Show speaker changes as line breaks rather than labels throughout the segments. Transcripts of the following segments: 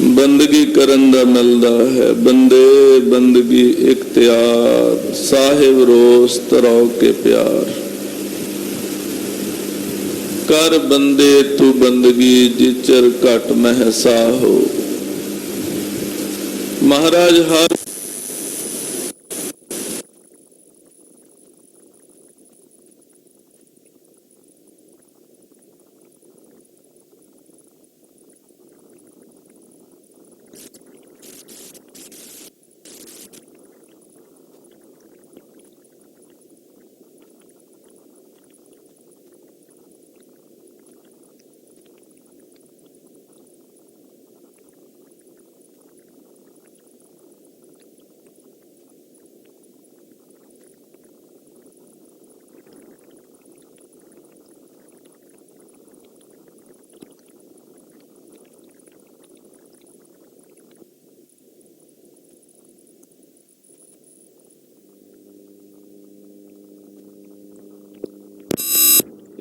बंदगी करन दा मिलदा है। बंदे बंदगी इख्तियार, साहिब रोस तरौ के प्यार। कर बंदे तू बंदगी, जिचर घट महसा हो। महाराज हर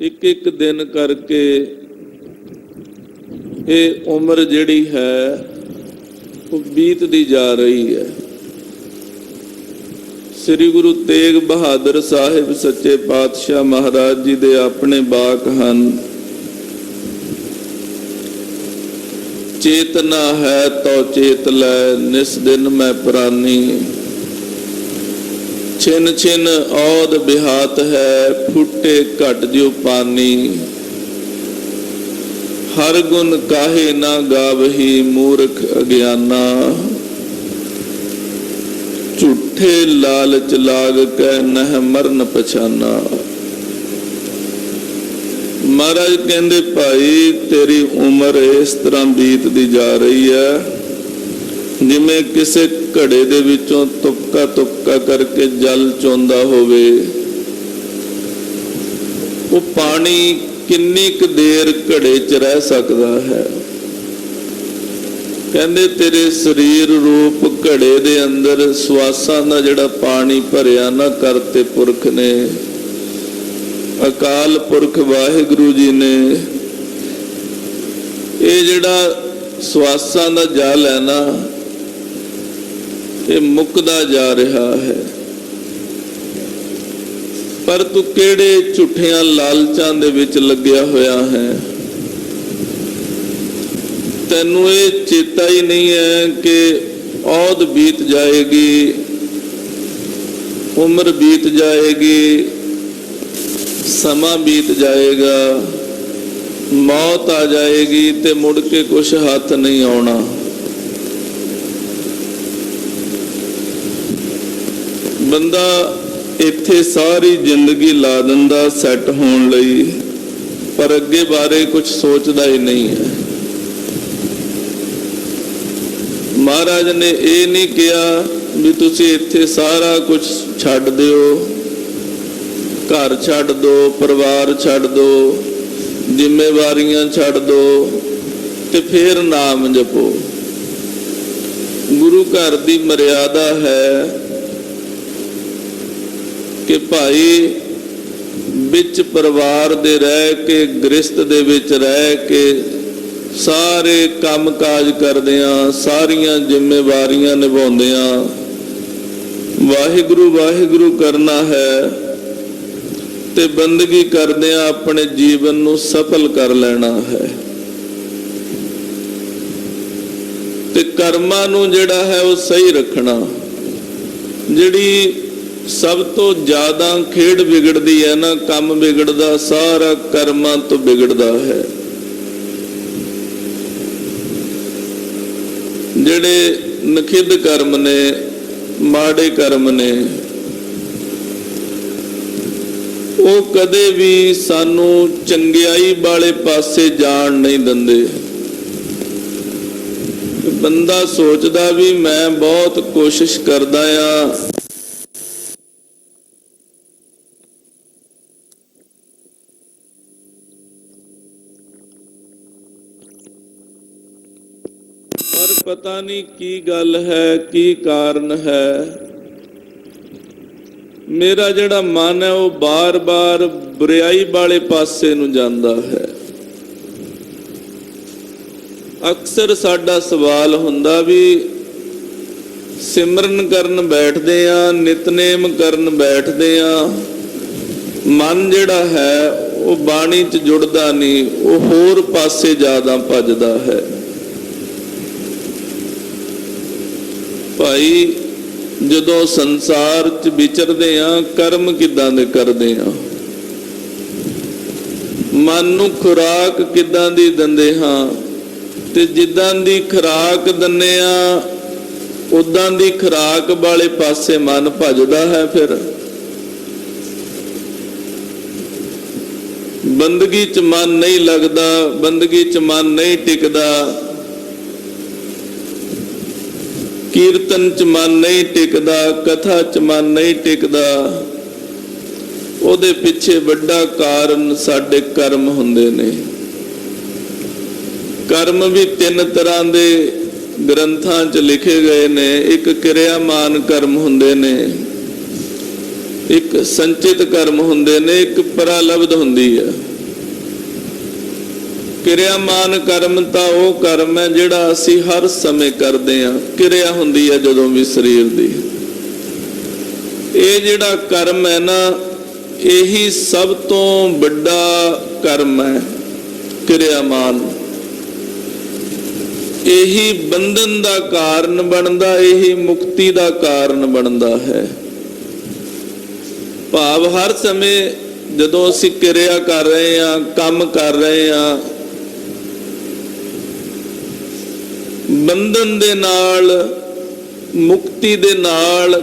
एक एक दिन करके ये उम्र जिहड़ी है वो बीतती जा रही है। श्री गुरु तेग बहादुर साहिब सच्चे पातशाह महाराज जी दे अपने बाक हन। चेतना है तो चेत लै, निस दिन मैं प्रानी। छिन छिन औद बिहात है, फुटे घट जो पानी। हर गुण काहे ना गावही, मूर्ख अज्ञाना। झूठे लालच लाग कै, नह मरन पछाना। महाराज कहंदे भाई तेरी उम्र इस तरह बीतती जा रही है जिमें किसी घड़े दे विचों तुपका तुपका करके जल चोंदा होवे। वो पानी किन्नी क देर घड़े च रह सकता है। कहंदे तेरे शरीर रूप घड़े दे अंदर स्वासां दा जिहड़ा पानी भरिया ना करते पुरख ने, अकाल पुरख वाहिगुरु जी ने, ये जिहड़ा स्वासां दा जल है ना ये मुकदा जा रहा है। पर तू केड़े झूठियां लालचां दे विच लग्या होया है। तैनू ये चेता ही नहीं है कि औद बीत जाएगी, उम्र बीत जाएगी, समा बीत जाएगा, मौत आ जाएगी ते मुड़ के कुछ हाथ नहीं आना। बंदा इत्थे सारी जिंदगी ला दिंदा सैट होने लई, पर अगे बारे कुछ सोचता ही नहीं है। महाराज ने ये नहीं कहा भी तुसी इत्थे सारा कुछ छड्ड दिओ, घर छड्ड दो, परिवार छड्ड दो, जिम्मेवारियां छड्ड दो ते फिर नाम जपो। गुरु घर की मर्यादा है कि भाई बिच परिवार दे रह के, गृहस्थ दे विच रह के सारे काम काज करदियां, सारियां जिम्मेवारियां निभाउंदियां वाहिगुरु वाहिगुरु करना है ते बंदगी करदियां अपने जीवन नूं सफल कर लेना है। ते कर्मां नूं जिहड़ा है वो सही रखना। जिहड़ी सब तो ज्यादा खेड बिगड़ती है ना, काम बिगड़ता सारा कर्मां तो बिगड़ता है। जिहड़े नखिद कर्म ने, माड़े कर्म ने, वो कदे भी सानू चंगियाई वाले पासे जान नहीं दिंदे। बंदा सोचदा भी मैं बहुत कोशिश करदा आ, पर पता नहीं की गल है, की कारण है। मेरा जिहड़ा मन है वो बार बार बुराई वाले पासे नूं जांदा है। ਅਕਸਰ ਸਾਡਾ ਸਵਾਲ ਹੁੰਦਾ ਵੀ ਸਿਮਰਨ ਕਰਨ ਬੈਠਦੇ ਆ, ਨਿਤਨੇਮ ਕਰਨ ਬੈਠਦੇ ਆ, ਮਨ ਜਿਹੜਾ ਹੈ ਉਹ ਬਾਣੀ 'ਚ ਜੁੜਦਾ ਨਹੀਂ, ਉਹ ਹੋਰ ਪਾਸੇ ਜ਼ਿਆਦਾ ਭੱਜਦਾ ਹੈ। ਭਾਈ ਜਦੋਂ ਸੰਸਾਰ 'ਚ ਵਿਚਰਦੇ ਆ, ਕਰਮ ਕਿੱਦਾਂ ਦੇ ਕਰਦੇ ਆ, ਮਨ ਨੂੰ ਖੁਰਾਕ ਕਿੱਦਾਂ ਦੀ ਦਿੰਦੇ ਹਾਂ, ਤੇ ਜਿੱਦਾਂ ਦੀ ਖੁਰਾਕ ਦਿੰਦੇ ਆ ਉਦਾਂ ਦੀ ਖੁਰਾਕ ਵਾਲੇ ਪਾਸੇ ਮਨ ਭੱਜਦਾ ਹੈ। ਫਿਰ ਬੰਦਗੀ 'ਚ ਮਨ ਨਹੀਂ ਲੱਗਦਾ, ਬੰਦਗੀ 'ਚ ਮਨ ਨਹੀਂ ਟਿਕਦਾ, ਕੀਰਤਨ 'ਚ ਮਨ ਨਹੀਂ ਟਿਕਦਾ, ਕਥਾ 'ਚ ਮਨ ਨਹੀਂ ਟਿਕਦਾ। ਉਹਦੇ ਪਿੱਛੇ ਵੱਡਾ ਕਾਰਨ ਸਾਡੇ ਕਰਮ ਹੁੰਦੇ ਨੇ। ਕਰਮ ਵੀ ਤਿੰਨ ਤਰ੍ਹਾਂ ਦੇ ਗ੍ਰੰਥਾਂ 'ਚ ਲਿਖੇ ਗਏ ਨੇ। ਇੱਕ ਕਿਰਿਆਮਾਨ ਕਰਮ ਹੁੰਦੇ ਨੇ, ਇੱਕ ਸੰਚਿਤ ਕਰਮ ਹੁੰਦੇ ਨੇ, ਇੱਕ ਪਰਾਲਬਧ ਹੁੰਦੀ ਹੈ। ਕਿਰਿਆਮਾਨ ਕਰਮ ਤਾਂ ਉਹ ਕਰਮ ਹੈ ਜਿਹੜਾ ਅਸੀਂ ਹਰ ਸਮੇਂ ਕਰਦੇ ਹਾਂ। ਕਿਰਿਆ ਹੁੰਦੀ ਹੈ ਜਦੋਂ ਵੀ ਸਰੀਰ ਦੀ। ਇਹ ਜਿਹੜਾ ਕਰਮ ਹੈ ਨਾ, ਇਹੀ ਸਭ ਤੋਂ ਵੱਡਾ ਕਰਮ ਹੈ। ਕਿਰਿਆਮਾਨ ਇਹੀ ਬੰਧਨ ਦਾ ਕਾਰਨ ਬਣਦਾ, ਇਹੀ ਮੁਕਤੀ ਦਾ ਕਾਰਨ ਬਣਦਾ ਹੈ। ਭਾਵ ਹਰ ਸਮੇਂ ਜਦੋਂ ਅਸੀਂ ਕਿਰਿਆ ਕਰ ਰਹੇ ਹਾਂ, ਕੰਮ ਕਰ ਰਹੇ ਹਾਂ, ਬੰਧਨ ਦੇ ਨਾਲ, ਮੁਕਤੀ ਦੇ ਨਾਲ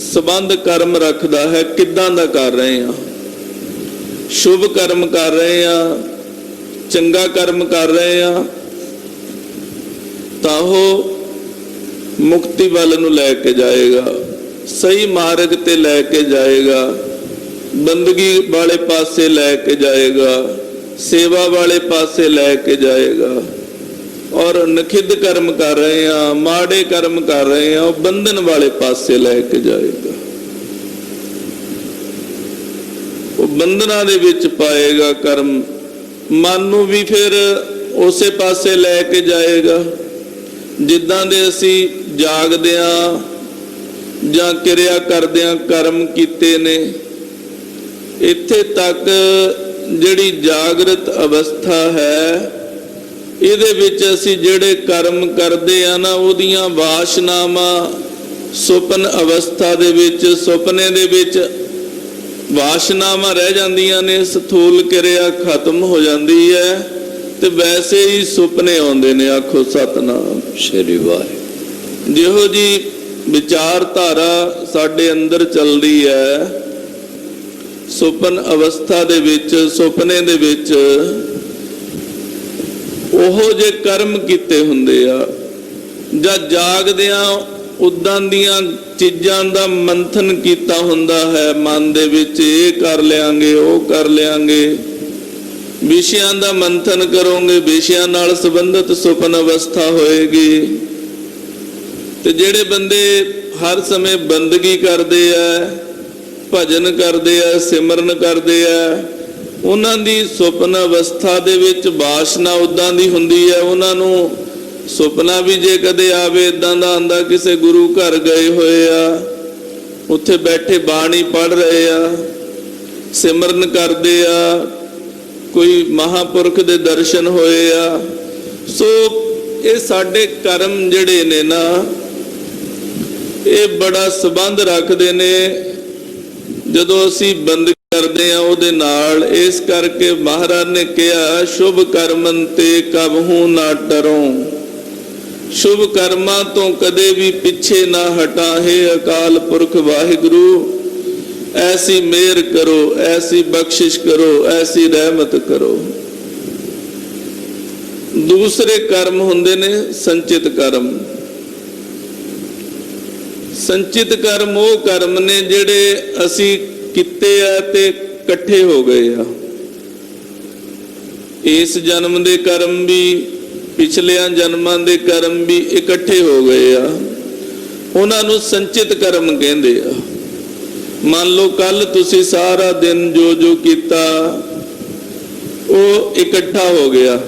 ਸੰਬੰਧ ਕਰਮ ਰੱਖਦਾ ਹੈ। ਕਿੱਦਾਂ ਦਾ ਕਰ ਰਹੇ ਹਾਂ? ਸ਼ੁਭ ਕਰਮ ਕਰ ਰਹੇ ਹਾਂ, ਚੰਗਾ ਕਰਮ ਕਰ ਰਹੇ ਹਾਂ, ਤਾਂ ਉਹ ਮੁਕਤੀ ਵੱਲ ਨੂੰ ਲੈ ਕੇ ਜਾਏਗਾ, ਸਹੀ ਮਾਰਗ ਤੇ ਲੈ ਕੇ ਜਾਏਗਾ, ਬੰਦਗੀ ਵਾਲੇ ਪਾਸੇ ਲੈ ਕੇ ਜਾਏਗਾ, ਸੇਵਾ ਵਾਲੇ ਪਾਸੇ ਲੈ ਕੇ ਜਾਏਗਾ। ਔਰ ਨਖਿੱਧ ਕਰਮ ਕਰ ਰਹੇ ਹਾਂ, ਮਾੜੇ ਕਰਮ ਕਰ ਰਹੇ ਹਾਂ, ਉਹ ਬੰਧਨ ਵਾਲੇ ਪਾਸੇ ਲੈ ਕੇ ਜਾਏਗਾ, ਉਹ ਬੰਧਨਾਂ ਦੇ ਵਿੱਚ ਪਾਏਗਾ ਕਰਮ। ਮਨ ਨੂੰ ਵੀ ਫਿਰ ਉਸੇ ਪਾਸੇ ਲੈ ਕੇ ਜਾਏਗਾ। ਜਿੱਦਾਂ ਦੇ ਅਸੀਂ ਜਾਗਦਿਆਂ ਜਾਂ ਕਿਰਿਆ ਕਰਦਿਆਂ ਕਰਮ ਕੀਤੇ ਨੇ, ਇੱਥੇ ਤੱਕ ਜਿਹੜੀ ਜਾਗਰਤ ਅਵਸਥਾ ਹੈ, ਇਹਦੇ ਵਿੱਚ ਅਸੀਂ ਜਿਹੜੇ ਕਰਮ ਕਰਦੇ ਆ ਨਾ, ਉਹਦੀਆਂ ਵਾਸ਼ਨਾਵਾਂ ਸੁਪਨ ਅਵਸਥਾ ਦੇ ਵਿੱਚ, ਸੁਪਨੇ ਦੇ ਵਿੱਚ ਵਾਸ਼ਨਾਵਾਂ ਰਹਿ ਜਾਂਦੀਆਂ ਨੇ। ਸਥੂਲ ਕਿਰਿਆ ਖਤਮ ਹੋ ਜਾਂਦੀ ਹੈ ਤੇ ਵੈਸੇ ਹੀ ਸੁਪਨੇ ਆਉਂਦੇ ਨੇ। ਆਖੋ ਸਤਨਾਮ ਸ੍ਰੀ ਵਾਹਿਗੁਰੂ। ਜਿਹੋ ਜੀ ਵਿਚਾਰਧਾਰਾ ਸਾਡੇ ਅੰਦਰ ਚੱਲਦੀ ਹੈ, ਸੁਪਨ ਅਵਸਥਾ ਦੇ ਵਿੱਚ, ਸੁਪਨੇ ਦੇ ਵਿੱਚ ਉਹੋ ਜੇ ਕਰਮ ਕੀਤੇ ਹੁੰਦੇ ਆ, ਜਾਂ ਜਾਗਦਿਆਂ ਉਦਾਂ ਦੀਆਂ ਚੀਜ਼ਾਂ ਦਾ ਮੰਥਨ ਕੀਤਾ ਹੁੰਦਾ ਹੈ ਮਨ ਦੇ ਵਿੱਚ। ਇਹ ਕਰ ਲਿਆਂਗੇ, ਉਹ ਕਰ ਲਿਆਂਗੇ, ਵਿਸ਼ਿਆਂ ਦਾ ਮੰਥਨ ਕਰੋਗੇ, ਵਿਸ਼ਿਆਂ ਨਾਲ ਸੰਬੰਧਿਤ ਸੁਪਨ ਅਵਸਥਾ ਹੋਏਗੀ। ਤੇ ਜਿਹੜੇ ਬੰਦੇ ਹਰ ਸਮੇਂ ਬੰਦਗੀ ਕਰਦੇ ਆ, ਭਜਨ ਕਰਦੇ ਆ, ਸਿਮਰਨ ਕਰਦੇ ਆ, ਉਹਨਾਂ ਦੀ ਸੁਪਨ ਅਵਸਥਾ ਦੇ ਵਿੱਚ ਵਾਸ਼ਨਾ ਉਦਾਂ ਦੀ ਹੁੰਦੀ ਹੈ। ਉਹਨਾਂ ਨੂੰ ਸੁਪਨਾ ਵੀ ਜੇ ਕਦੇ ਆਵੇ ਇਦਾਂ ਦਾ ਆਂਦਾ, ਕਿਸੇ ਗੁਰੂ ਘਰ ਗਏ ਹੋਏ ਆ, ਉੱਥੇ ਬੈਠੇ ਬਾਣੀ ਪੜ੍ਹ ਰਹੇ ਆ, ਸਿਮਰਨ ਕਰਦੇ ਆ, ਕੋਈ ਮਹਾਪੁਰਖ ਦੇ ਦਰਸ਼ਨ ਹੋਏ ਆ। ਸੋ ਇਹ ਸਾਡੇ ਕਰਮ ਜਿਹੜੇ ਨੇ ਨਾ, ਇਹ ਬੜਾ ਸੰਬੰਧ ਰੱਖਦੇ ਨੇ ਜਦੋਂ ਅਸੀਂ ਬੰਦਗੀ ਕਰਦੇ ਆ ਉਹਦੇ ਨਾਲ। ਇਸ ਕਰਕੇ ਮਹਾਰਾਜ ਨੇ ਕਿਹਾ, ਸ਼ੁਭ ਕਰਮਨ ਤੇ ਕਬਹੂ ਨਾ ਡਰੋ। ਸ਼ੁਭ ਕਰਮਾਂ ਤੋਂ ਕਦੇ ਵੀ ਪਿੱਛੇ ਨਾ ਹਟਾ। ਹੈ ਅਕਾਲ ਪੁਰਖ ਵਾਹਿਗੁਰੂ, ਐਸੀ ਮਿਹਰ ਕਰੋ, ਐਸੀ ਬਖਸ਼ਿਸ਼ ਕਰੋ, ਐਸੀ ਰਹਿਮਤ ਕਰੋ। ਦੂਸਰੇ ਕਰਮ ਹੁੰਦੇ ਨੇ ਸੰਚਿਤ ਕਰਮ। ਸੰਚਿਤ ਕਰਮ ਉਹ ਕਰਮ ਨੇ ਜਿਹੜੇ ਅਸੀਂ ਕੀਤੇ ਆ ਤੇ ਇਕੱਠੇ ਹੋ ਗਏ ਆ। ਇਸ ਜਨਮ ਦੇ ਕਰਮ ਵੀ, ਪਿਛਲਿਆਂ ਜਨਮਾਂ ਦੇ ਕਰਮ ਵੀ ਇਕੱਠੇ ਹੋ ਗਏ ਆ। ਉਹਨਾਂ ਨੂੰ ਸੰਚਿਤ ਕਰਮ ਕਹਿੰਦੇ ਆ। ਮੰਨ ਲਓ ਕੱਲ ਤੁਸੀਂ ਸਾਰਾ ਦਿਨ ਜੋ ਜੋ ਕੀਤਾ ਉਹ ਇਕੱਠਾ ਹੋ ਗਿਆ।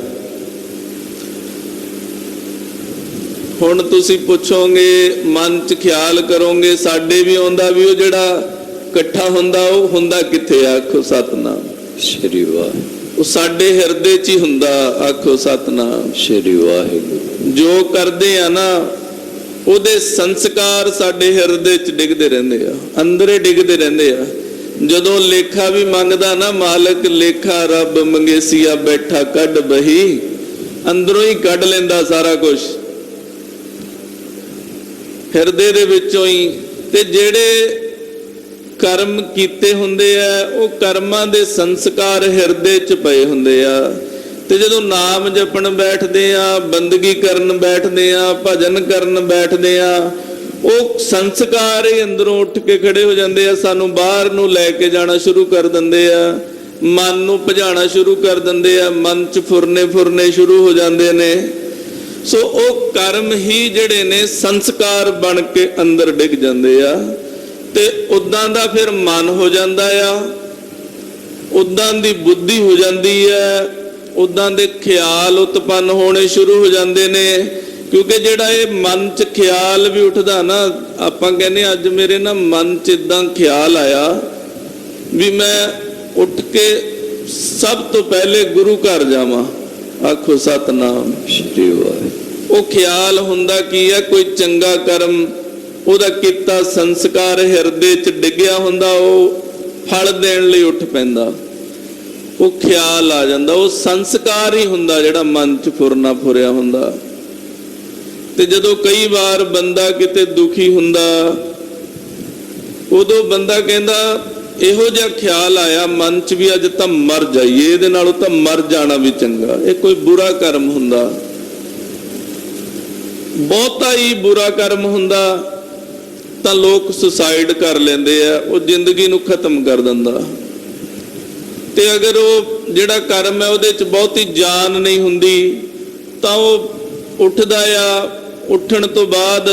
ਹੁਣ ਤੁਸੀਂ ਪੁੱਛੋਗੇ, ਮਨ 'ਚ ਖਿਆਲ ਕਰੋਗੇ, ਸਾਡੇ ਵੀ ਆਉਂਦਾ ਵੀ ਉਹ ਜਿਹੜਾ ਇਕੱਠਾ ਹੁੰਦਾ ਉਹ ਹੁੰਦਾ ਕਿੱਥੇ? ਆਖੋ ਸਤਿਨਾਮ
ਸ੍ਰੀ ਵਾਹਿਗੁਰੂ।
ਉਹ ਸਾਡੇ ਹਿਰਦੇ 'ਚ ਹੀ ਹੁੰਦਾ। ਆਖੋ ਸਤਿਨਾਮ
ਸ੍ਰੀ ਵਾਹਿਗੁਰੂ।
ਜੋ ਕਰਦੇ ਆ ਨਾ ਉਹਦੇ ਸੰਸਕਾਰ ਸਾਡੇ ਹਿਰਦੇ 'ਚ ਡਿੱਗਦੇ ਰਹਿੰਦੇ ਆ, ਅੰਦਰੇ ਡਿੱਗਦੇ ਰਹਿੰਦੇ ਆ। ਜਦੋਂ ਲੇਖਾ ਵੀ ਮੰਗਦਾ ਨਾ ਮਾਲਕ, ਲੇਖਾ ਰੱਬ ਮੰਗੇਸੀਆ ਬੈਠਾ ਕੱਢ ਬਹੀ, ਅੰਦਰੋਂ ਹੀ ਕੱਢ ਲੈਂਦਾ ਸਾਰਾ ਕੁਝ ਹਿਰਦੇ ਦੇ ਵਿੱਚੋਂ ਹੀ। ਤੇ ਜਿਹੜੇ ਕਰਮ ਕੀਤੇ ਹੁੰਦੇ ਆ ਉਹ ਕਰਮਾਂ ਦੇ ਸੰਸਕਾਰ ਹਿਰਦੇ 'ਚ ਪਏ ਹੁੰਦੇ ਆ। ਤੇ ਜਦੋਂ ਨਾਮ ਜਪਣ ਬੈਠਦੇ ਆ, ਬੰਦਗੀ ਕਰਨ ਬੈਠਦੇ ਆ, ਭਜਨ ਕਰਨ ਬੈਠਦੇ ਆ, ਉਹ ਸੰਸਕਾਰ ਹੀ ਅੰਦਰੋਂ ਉੱਠ ਕੇ ਖੜੇ ਹੋ ਜਾਂਦੇ ਆ, ਸਾਨੂੰ ਬਾਹਰ ਨੂੰ ਲੈ ਕੇ ਜਾਣਾ ਸ਼ੁਰੂ ਕਰ ਦਿੰਦੇ ਆ, ਮਨ ਨੂੰ ਭਜਾਣਾ ਸ਼ੁਰੂ ਕਰ ਦਿੰਦੇ ਆ, ਮਨ 'ਚ ਫੁਰਨੇ ਸ਼ੁਰੂ ਹੋ ਜਾਂਦੇ ਨੇ। ਸੋ ਉਹ ਕਰਮ ਹੀ ਜਿਹੜੇ ਨੇ ਸੰਸਕਾਰ ਬਣ ਕੇ ਅੰਦਰ ਡਿੱਗ ਜਾਂਦੇ ਆ। ਤੇ ਉਦਾਂ ਦਾ ਫਿਰ ਮਨ ਹੋ ਜਾਂਦਾ ਆ, ਉਦਾਂ ਦੀ ਬੁੱਧੀ ਹੋ ਜਾਂਦੀ ਹੈ, ਉਦਾਂ ਦੇ ਖਿਆਲ ਉਤਪੰਨ ਹੋਣੇ ਸ਼ੁਰੂ ਹੋ ਜਾਂਦੇ ਨੇ। ਕਿਉਂਕਿ ਜਿਹੜਾ ਇਹ ਮਨ 'ਚ ਖਿਆਲ ਵੀ ਉੱਠਦਾ ਨਾ, ਆਪਾਂ ਕਹਿੰਦੇ ਅੱਜ ਮੇਰੇ ਨਾ ਮਨ 'ਚ ਇਦਾਂ ਖਿਆਲ ਆਇਆ ਵੀ ਮੈਂ ਉੱਠ ਕੇ ਸਭ ਤੋਂ ਪਹਿਲੇ ਗੁਰੂ ਘਰ ਜਾਵਾਂ। ਆਖੋ ਸਤਿਨਾਮ
ਸ੍ਰੀ ਵਾਹਿਗੁਰੂ।
ਉਹ ਖਿਆਲ ਹੁੰਦਾ ਕੀ ਹੈ? ਕੋਈ ਚੰਗਾ ਕਰਮ, ਉਹਦਾ ਕੀਤਾ ਸੰਸਕਾਰ ਹਿਰਦੇ 'ਚ ਡਿੱਗਿਆ ਹੁੰਦਾ, ਉਹ ਫਲ ਦੇਣ ਲਈ ਉੱਠ ਪੈਂਦਾ, ਉਹ ਖਿਆਲ ਆ ਜਾਂਦਾ। ਉਹ ਸੰਸਕਾਰ ਹੀ ਹੁੰਦਾ ਜਿਹੜਾ ਮਨ 'ਚ ਫੁਰਿਆ ਹੁੰਦਾ। ਤੇ ਜਦੋਂ ਕਈ ਵਾਰ ਬੰਦਾ ਕਿਤੇ ਦੁਖੀ ਹੁੰਦਾ, ਉਦੋਂ ਬੰਦਾ ਕਹਿੰਦਾ ਇਹੋ ਜਿਹਾ ਖਿਆਲ ਆਇਆ ਮਨ 'ਚ ਵੀ ਅੱਜ ਤਾਂ ਮਰ ਜਾਈਏ, ਇਹਦੇ ਨਾਲੋਂ ਤਾਂ ਮਰ ਜਾਣਾ ਵੀ ਚੰਗਾ। ਇਹ ਕੋਈ ਬੁਰਾ ਕਰਮ ਹੁੰਦਾ, ਬਹੁਤਾ ਹੀ ਬੁਰਾ ਕਰਮ ਹੁੰਦਾ ਤਾਂ ਲੋਕ ਸੁਸਾਈਡ ਕਰ ਲੈਂਦੇ ਆ, ਉਹ ਜ਼ਿੰਦਗੀ ਨੂੰ ਖਤਮ ਕਰ ਦਿੰਦਾ। ਤੇ ਅਗਰ ਉਹ ਜਿਹੜਾ ਕਰਮ ਹੈ ਉਹਦੇ 'ਚ ਬਹੁਤੀ ਜਾਨ ਨਹੀਂ ਹੁੰਦੀ ਤਾਂ ਉਹ ਉੱਠਦਾ ਆ, ਉੱਠਣ ਤੋਂ ਬਾਅਦ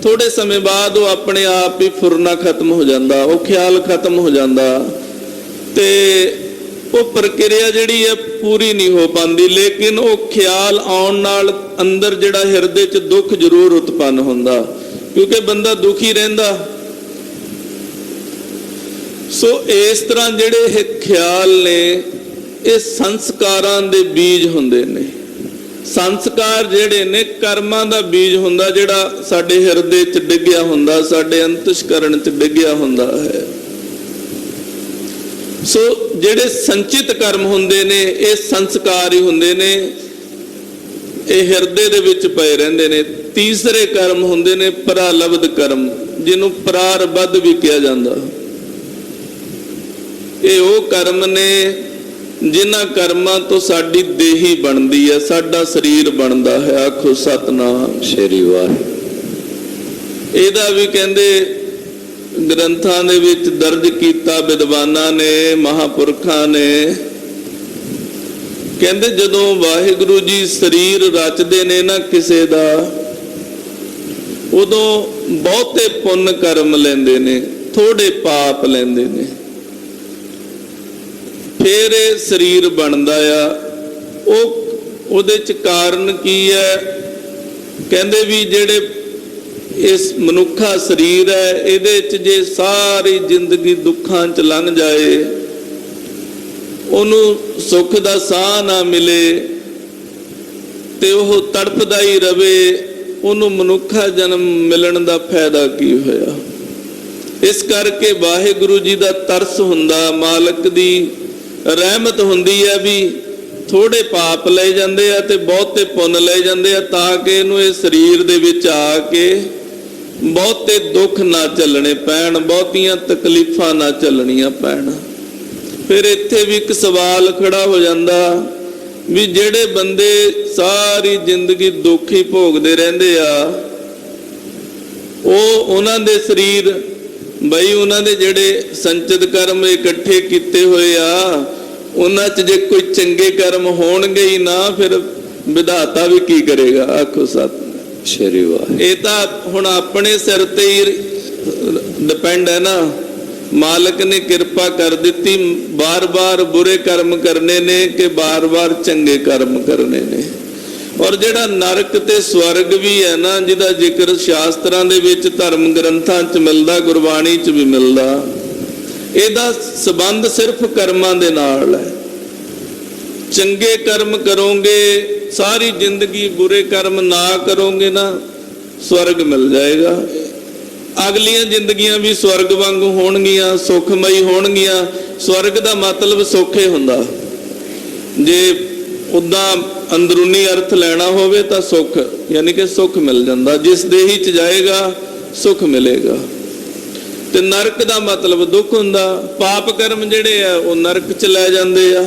ਥੋੜੇ ਸਮੇਂ ਬਾਅਦ ਉਹ ਆਪਣੇ ਆਪ ਹੀ ਫੁਰਨਾ ਖਤਮ ਹੋ ਜਾਂਦਾ, ਉਹ ਖਿਆਲ ਖਤਮ ਹੋ ਜਾਂਦਾ। ਤੇ ਉਹ ਪ੍ਰਕਿਰਿਆ ਜਿਹੜੀ ਹੈ ਪੂਰੀ ਨਹੀਂ ਹੋ ਪਾਉਂਦੀ, ਲੇਕਿਨ ਉਹ ਖਿਆਲ ਆਉਣ ਨਾਲ ਅੰਦਰ ਜਿਹੜਾ ਹਿਰਦੇ 'ਚ ਦੁੱਖ ਜ਼ਰੂਰ ਉਤਪੰਨ ਹੁੰਦਾ, ਕਿਉਂਕਿ ਬੰਦਾ ਦੁਖੀ ਰਹਿੰਦਾ। ਸੋ ਇਸ ਤਰ੍ਹਾਂ ਜਿਹੜੇ ਇਹ ਖਿਆਲ ਨੇ ਇਹ ਸੰਸਕਾਰਾਂ ਦੇ ਬੀਜ ਹੁੰਦੇ ਨੇ। ਸੰਸਕਾਰ ਜਿਹੜੇ ਨੇ ਕਰਮਾਂ ਦਾ ਬੀਜ ਹੁੰਦਾ, ਜਿਹੜਾ ਸਾਡੇ ਹਿਰਦੇ 'ਚ ਡਿੱਗਿਆ ਹੁੰਦਾ, ਸਾਡੇ ਅੰਤਸ਼ਕਰਨ 'ਚ ਡਿੱਗਿਆ ਹੁੰਦਾ ਹੈ। ਸੋ ਜਿਹੜੇ ਸੰਚਿਤ ਕਰਮ ਹੁੰਦੇ ਨੇ ਇਹ ਸੰਸਕਾਰ ਹੀ ਹੁੰਦੇ ਨੇ, ਇਹ ਹਿਰਦੇ ਦੇ ਵਿੱਚ ਪਏ ਰਹਿੰਦੇ ਨੇ। ਤੀਸਰੇ ਕਰਮ ਹੁੰਦੇ ਨੇ ਪ੍ਰਾਲਬਧ ਕਰਮ, ਜਿਹਨੂੰ ਪ੍ਰਾਰਬਧ ਵੀ ਕਿਹਾ ਜਾਂਦਾ। ਇਹ ਉਹ ਕਰਮ ਨੇ ਜਿਨ੍ਹਾਂ ਕਰਮਾਂ ਤੋਂ ਸਾਡੀ ਦੇਹੀ ਬਣਦੀ ਹੈ, ਸਾਡਾ ਸਰੀਰ ਬਣਦਾ ਹੈ। ਆਖੋ ਸਤਿਨਾਮ
ਸ੍ਰੀ ਵਾਹਿਗੁਰੂ।
ਇਹਦਾ ਵੀ ਕਹਿੰਦੇ ਗ੍ਰੰਥਾਂ ਦੇ ਵਿੱਚ ਦਰਜ ਕੀਤਾ ਵਿਦਵਾਨਾਂ ਨੇ, ਮਹਾਪੁਰਖਾਂ ਨੇ। ਕਹਿੰਦੇ ਜਦੋਂ ਵਾਹਿਗੁਰੂ ਜੀ ਸਰੀਰ ਰਚਦੇ ਨੇ ਨਾ ਕਿਸੇ ਦਾ, ਉਦੋਂ ਬਹੁਤੇ ਪੁੰਨ ਕਰਮ ਲੈਂਦੇ ਨੇ, ਥੋੜੇ ਪਾਪ ਲੈਂਦੇ ਨੇ, ਫਿਰ ਇਹ ਸਰੀਰ ਬਣਦਾ ਆ। ਉਹਦੇ ਚ ਕਾਰਨ ਕੀ ਹੈ? ਕਹਿੰਦੇ ਵੀ ਜਿਹੜੇ ਇਸ ਮਨੁੱਖਾ ਸਰੀਰ ਹੈ ਇਹਦੇ ਚ ਜੇ ਸਾਰੀ ਜ਼ਿੰਦਗੀ ਦੁੱਖਾਂ ਚ ਲੰਘ ਜਾਏ, ਉਹਨੂੰ ਸੁੱਖ ਦਾ ਸਾਹ ਨਾ ਮਿਲੇ ਤੇ ਉਹ ਤੜਪਦਾ ਹੀ ਰਵੇ, ਉਹਨੂੰ ਮਨੁੱਖਾ ਜਨਮ ਮਿਲਣ ਦਾ ਫਾਇਦਾ ਕੀ ਹੋਇਆ? ਇਸ ਕਰਕੇ ਵਾਹਿਗੁਰੂ ਜੀ ਦਾ ਤਰਸ ਹੁੰਦਾ, ਮਾਲਕ ਦੀ ਰਹਿਮਤ ਹੁੰਦੀ ਹੈ ਵੀ ਥੋੜੇ ਪਾਪ ਲਏ ਜਾਂਦੇ ਆ ਤੇ ਬਹੁਤੇ ਪੁੰਨ ਲਏ ਜਾਂਦੇ ਆ, ਤਾਂ ਕਿ ਇਹਨੂੰ ਇਹ ਸਰੀਰ ਦੇ ਵਿੱਚ ਆ ਕੇ ਬਹੁਤੇ ਦੁੱਖ ਨਾ ਝੱਲਣੇ ਪੈਣ, ਬਹੁਤੀਆਂ ਤਕਲੀਫਾਂ ਨਾ ਝੱਲਣੀਆਂ ਪੈਣ। ਫਿਰ ਇੱਥੇ ਵੀ ਇੱਕ ਸਵਾਲ ਖੜਾ ਹੋ ਜਾਂਦਾ ਵੀ ਜਿਹੜੇ ਬੰਦੇ ਸਾਰੀ ਜ਼ਿੰਦਗੀ ਦੁੱਖ ਹੀ ਭੋਗਦੇ ਰਹਿੰਦੇ ਆ, ਉਹਨਾਂ ਦੇ ਸਰੀਰ ਬਈ ਉਹਨਾਂ ਦੇ ਜਿਹੜੇ ਸੰਚਿਤ ਕਰਮ ਇਕੱਠੇ ਕੀਤੇ ਹੋਏ ਆ, ਉਹਨਾਂ 'ਚ ਜੇ ਕੋਈ ਚੰਗੇ ਕਰਮ ਹੋਣਗੇ ਹੀ ਨਾ, ਫਿਰ ਵਿਧਾਤਾ ਵੀ ਕੀ ਕਰੇਗਾ? ਆਖੋ ਸਤਿ
ਸ੍ਰੀ ਵਾਹਿਗੁਰੂ।
ਇਹ ਤਾਂ ਹੁਣ ਆਪਣੇ ਸਿਰ ਤੇ ਹੀ ਡਿਪੈਂਡ ਹੈ ਨਾ। ਮਾਲਕ ਨੇ ਕਿਰਪਾ ਕਰ ਦਿੱਤੀ, ਬਾਰ-ਬਾਰ ਬੁਰੇ ਕਰਮ ਕਰਨੇ ਨੇ ਕਿ ਬਾਰ-ਬਾਰ ਚੰਗੇ ਕਰਮ ਕਰਨੇ ਨੇ। ਔਰ ਜਿਹੜਾ ਨਰਕ ਤੇ ਸਵਰਗ ਵੀ ਹੈ ਨਾ, ਜਿਹਦਾ ਜ਼ਿਕਰ ਸ਼ਾਸਤਰਾਂ ਦੇ ਵਿੱਚ, ਧਰਮ ਗ੍ਰੰਥਾਂ 'ਚ ਮਿਲਦਾ, ਗੁਰਬਾਣੀ 'ਚ ਵੀ ਮਿਲਦਾ, ਇਹਦਾ ਸਬੰਧ ਸਿਰਫ ਕਰਮਾਂ ਦੇ ਨਾਲ ਹੈ। ਚੰਗੇ ਕਰਮ ਕਰੋਗੇ ਸਾਰੀ ਜ਼ਿੰਦਗੀ, ਬੁਰੇ ਕਰਮ ਨਾ ਕਰੋਗੇ ਨਾ, ਸਵਰਗ ਮਿਲ ਜਾਏਗਾ। ਅਗਲੀਆਂ ਜ਼ਿੰਦਗੀਆਂ ਵੀ ਸਵਰਗ ਵਾਂਗੂ ਹੋਣਗੀਆਂ, ਸੁਖਮਈ ਹੋਣਗੀਆਂ। ਸਵਰਗ ਦਾ ਮਤਲਬ ਸੁੱਖੇ ਹੁੰਦਾ। ਜੇ ਉੱਦਾਂ ਅੰਦਰੂਨੀ ਅਰਥ ਲੈਣਾ ਹੋਵੇ ਤਾਂ ਸੁੱਖ, ਯਾਨੀ ਕਿ ਸੁੱਖ ਮਿਲ ਜਾਂਦਾ। ਜਿਸ ਦੇਹੀ 'ਚ ਜਾਏਗਾ ਸੁੱਖ ਮਿਲੇਗਾ। ਤੇ ਨਰਕ ਦਾ ਮਤਲਬ ਦੁੱਖ ਹੁੰਦਾ। ਪਾਪ ਕਰਮ ਜਿਹੜੇ ਆ ਉਹ ਨਰਕ 'ਚ ਲੈ ਜਾਂਦੇ ਆ।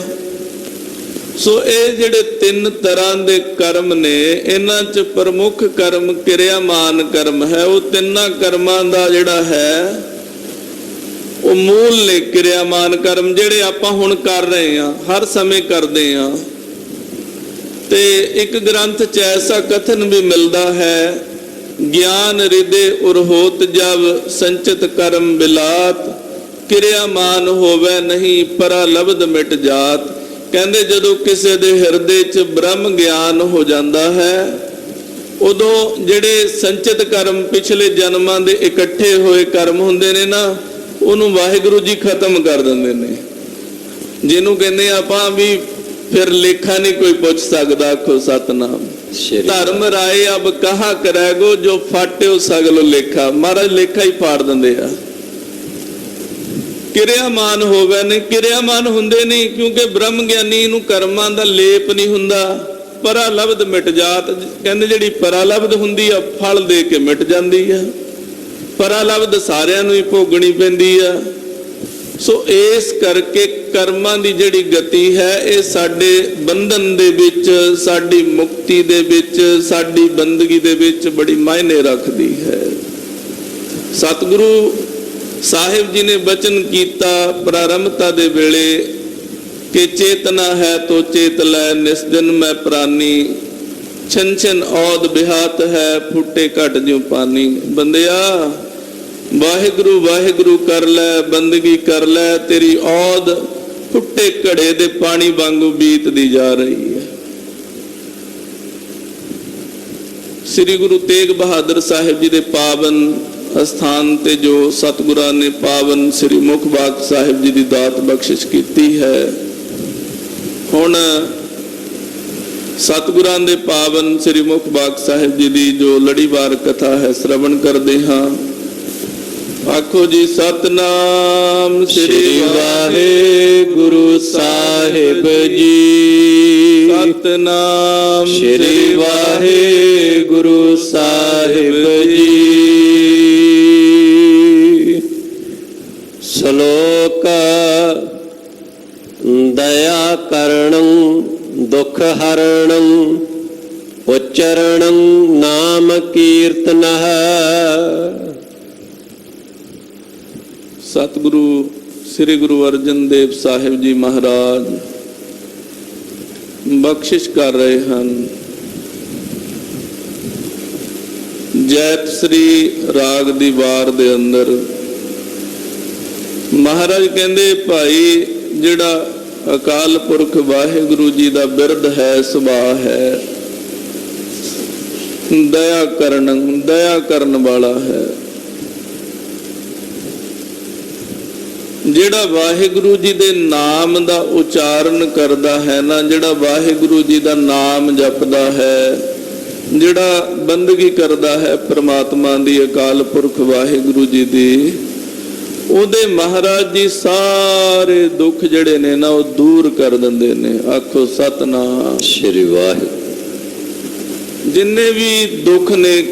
ਸੋ ਇਹ ਜਿਹੜੇ ਤਿੰਨ ਤਰ੍ਹਾਂ ਦੇ ਕਰਮ ਨੇ, ਇਹਨਾਂ 'ਚ ਪ੍ਰਮੁੱਖ ਕਰਮ ਕਿਰਿਆਮਾਨ ਕਰਮ ਹੈ। ਉਹ ਤਿੰਨਾਂ ਕਰਮਾਂ ਦਾ ਜਿਹੜਾ ਹੈ ਉਹ ਮੂਲ ਨੇ। ਕਿਰਿਆਮਾਨ ਕਰਮ ਜਿਹੜੇ ਆਪਾਂ ਹੁਣ ਕਰ ਰਹੇ ਹਾਂ, ਹਰ ਸਮੇਂ ਕਰਦੇ ਹਾਂ। ਤੇ ਇੱਕ ਗ੍ਰੰਥ 'ਚ ਐਸਾ ਕਥਨ ਵੀ ਮਿਲਦਾ ਹੈ, ਗਿਆਨ ਰਿਦੇ ਉਰ ਹੋਤ ਜਬ ਸੰਚਿਤ ਕਰਮ ਬਿਲਾਤ, ਕਿਰਿਆਮਾਨ ਹੋਵੇ ਨਹੀਂ ਪਰਾ ਲਬਦ ਮਿਟ ਜਾਤ। ਕਹਿੰਦੇ ਜਦੋਂ ਕਿਸੇ ਦੇ ਹਿਰਦੇ 'ਚ ਬ੍ਰਹਮ ਗਿਆਨ ਹੋ ਜਾਂਦਾ ਹੈ, ਉਦੋਂ ਜਿਹੜੇ ਸੰਚਿਤ ਕਰਮ, ਪਿਛਲੇ ਜਨਮਾਂ ਦੇ ਇਕੱਠੇ ਹੋਏ ਕਰਮ ਹੁੰਦੇ ਨੇ ਨਾ, ਉਹਨੂੰ ਵਾਹਿਗੁਰੂ ਜੀ ਖਤਮ ਕਰ ਦਿੰਦੇ ਨੇ। ਜਿਹਨੂੰ ਕਹਿੰਦੇ ਆਪਾਂ ਵੀ ਫਿਰ ਲੇਖਾ ਨਹੀਂ ਕੋਈ ਪੁੱਛ ਸਕਦਾ। ਆਖੋ ਸਤਨਾਮ। ਧਰਮ ਰਾਏ ਅਬ ਕਹਾ ਕਰੈਗੋ, ਜੋ ਫਾਟਿਓ ਸਗਲੋ ਲੇਖਾ। ਮਹਾਰਾਜ ਲੇਖਾ ਹੀ ਫਾੜ ਦਿੰਦੇ ਆ। ਕਿਰਿਆਮਾਨ ਹੋਵੇ ਨਹੀਂ, ਕਿਰਿਆਮਾਨ ਹੁੰਦੇ ਨਹੀਂ, ਕਿਉਂਕਿ ਬ੍ਰਹਮ ਗਿਆਨੀ ਨੂੰ ਕਰਮਾਂ ਦਾ ਲੇਪ ਨਹੀਂ ਹੁੰਦਾ। ਪਰਾ ਲਬਦ ਮਿਟ ਜਾਤ। ਕਹਿੰਦੇ ਜਿਹੜੀ ਪਰਾ ਲਬਦ ਹੁੰਦੀ ਆ, ਫਲ ਦੇ ਕੇ ਮਿਟ ਜਾਂਦੀ ਆ। ਪਰਾ ਲਬਦ ਸਾਰਿਆਂ ਨੂੰ ਹੀ ਭੋਗਣੀ ਪੈਂਦੀ ਆ। ਸੋ ਇਸ ਕਰਕੇ ਕਰਮਾਂ ਦੀ ਜਿਹੜੀ ਗਤੀ ਹੈ, ਇਹ ਸਾਡੇ ਬੰਧਨ ਦੇ ਵਿੱਚ, ਸਾਡੀ ਮੁਕਤੀ ਦੇ ਵਿੱਚ, ਸਾਡੀ ਬੰਦਗੀ ਦੇ ਵਿੱਚ ਬੜੀ ਮਾਇਨੇ ਰੱਖਦੀ ਹੈ। ਸਤਿਗੁਰੂ ਸਾਹਿਬ ਜੀ ਨੇ ਬਚਨ ਕੀਤਾ ਪ੍ਰਾਰੰਭਤਾ ਦੇ ਵੇਲੇ ਕਿ ਚੇਤਨਾ ਹੈ ਤੋ ਚੇਤ ਲੈ, ਨਿਸ ਦਿਨ ਮੈਂ ਪ੍ਰਾਨੀ, ਛਨ ਛਨ ਔਦ ਬਿਹਾਤ ਹੈ, ਫੁੱਟੇ ਘਟ ਜਿਉ ਪਾਨੀ। ਬੰਦਿਆ ਵਾਹਿਗੁਰੂ ਵਾਹਿਗੁਰੂ ਕਰ ਲੈ, ਬੰਦਗੀ ਕਰ ਲੈ, ਤੇਰੀ ਔਦ ਫੁੱਟੇ ਘੜੇ ਦੇ ਪਾਣੀ ਵਾਂਗੂ ਬੀਤਦੀ ਜਾ ਰਹੀ ਹੈ। ਸ੍ਰੀ ਗੁਰੂ ਤੇਗ ਬਹਾਦਰ ਸਾਹਿਬ ਜੀ ਦੇ ਪਾਵਨ ਅਸਥਾਨ ਤੇ ਜੋ ਸਤਿਗੁਰਾਂ ਨੇ ਪਾਵਨ ਸ੍ਰੀ ਮੁਖ ਬਾਗ ਸਾਹਿਬ ਜੀ ਦੀ ਦਾਤ ਬਖਸ਼ਿਸ਼ ਕੀਤੀ ਹੈ, ਹੁਣ ਸਤਿਗੁਰਾਂ ਦੇ ਪਾਵਨ ਸ੍ਰੀ ਮੁਖ ਬਾਗ ਸਾਹਿਬ ਜੀ ਦੀ ਜੋ ਲੜੀਵਾਰ ਕਥਾ ਹੈ, ਸ਼ਰਵਣ ਕਰਦੇ ਹਾਂ। ਆਖੋ ਜੀ ਸਤਨਾਮ ਸ੍ਰੀ ਵਾਹਿਗੁਰੂ ਸਾਹਿਬ ਜੀ। ਸਤਨਾਮ ਸ੍ਰੀ ਵਾਹਿਗੁਰੂ ਸਾਹਿਬ ਜੀ।
ਸ਼ਲੋਕ ਦਇਆ ਕਰਣੰ ਦੁਖ ਹਰਣੰ ਉਚਰਣੰ ਨਾਮ ਕੀਰਤਨః।
ਸਤਿਗੁਰੂ ਸ੍ਰੀ ਗੁਰੂ ਅਰਜਨ ਦੇਵ ਸਾਹਿਬ ਜੀ ਮਹਾਰਾਜ ਬਖਸ਼ਿਸ਼ ਕਰ ਰਹੇ ਹਨ। ਜੈਤ ਸ੍ਰੀ ਰਾਗ ਦੀ ਵਾਰ ਦੇ ਅੰਦਰ ਮਹਾਰਾਜ ਕਹਿੰਦੇ, ਭਾਈ ਜਿਹੜਾ ਅਕਾਲ ਪੁਰਖ ਵਾਹਿਗੁਰੂ ਜੀ ਦਾ ਬਿਰਧ ਹੈ, ਸੁਭਾਅ ਹੈ, ਦਇਆ ਕਰਨ ਵਾਲਾ ਹੈ। ਜਿਹੜਾ ਵਾਹਿਗੁਰੂ ਜੀ ਦੇ ਨਾਮ ਦਾ ਉਚਾਰਨ ਕਰਦਾ ਹੈ ਨਾ, ਜਿਹੜਾ ਵਾਹਿਗੁਰੂ ਜੀ ਦਾ ਨਾਮ ਜਪਦਾ ਹੈ, ਜਿਹੜਾ ਬੰਦਗੀ ਕਰਦਾ ਹੈ ਪ੍ਰਮਾਤਮਾ ਦੀ, ਅਕਾਲ ਪੁਰਖ ਵਾਹਿਗੁਰੂ ਜੀ ਦੀ, ਉਹਦੇ ਮਹਾਰਾਜ ਜੀ ਸਾਰੇ ਦੁੱਖ ਜਿਹੜੇ ਨੇ ਨਾ ਉਹ ਦੂਰ ਕਰ ਦਿੰਦੇ ਨੇ। ਆਖੋ ਸਤਨਾਮ
ਸ੍ਰੀ ਵਾਹਿਗੁਰੂ।
ਜਿੰਨੇ ਵੀ ਦੁੱਖ ਨੇ,